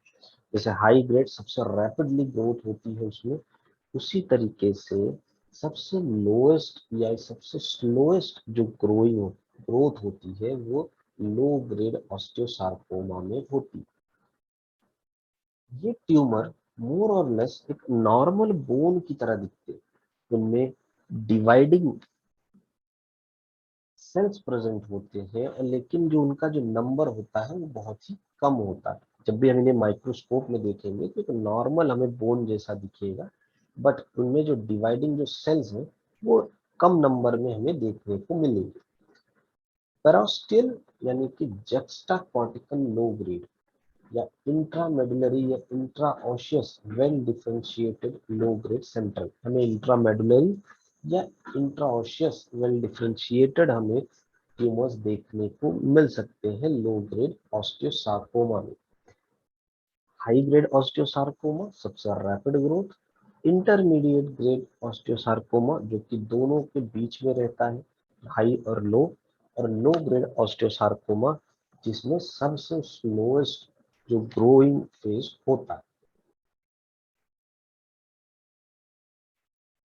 जैसे हाई ग्रेड सबसे रैपिडली ग्रोथ होती है उसमें, उसी तरीके से सबसे लोएस्ट या सबसे स्लोएस्ट जो ग्रोथ होती है वो लो ग्रेड ऑस्टियोसार्कोमा में होती है। ये ट्यूमर मोर और लेस एक नॉर्मल बोन की तरह दिखते हैं। उनमें डिवाइडिंग सेल्स प्रेजेंट होते हैं, लेकिन जो उनका जो नंबर होता है वो बहुत ही कम होता है। जब भी हम इन्हें माइक्रोस्कोप में देखेंगे तो एक नॉर्मल हमें बोन जैसा दिखेगा, बट उनमें जो डिवाइडिंग जो सेल्स हैं वो कम नंबर में हमें देखने को मिलेंगे। पेरोस्टियल यानी कि जक्स्टा कॉर्टिकल लो ग्रेड या इंट्रामेडुलरी या intraosseous well differentiated low grade central, हमें इंट्रामेडुलरी या इंट्राओशियस वेल डिफरेंशिएटेड हमें ट्यूमर्स देखने को मिल सकते हैं लो ग्रेड ऑस्टियोसार्कोमा में। हाई ग्रेड ऑस्टियोसार्कोमा सबसे rapid growth, intermediate grade osteosarcoma जो कि दोनों के बीच में रहता है, हाई और लो ग्रेड ऑस्टियोसार्कोमा जिसमें सबसे स्लोएस्ट जो ग्रोइंग फेज होता है।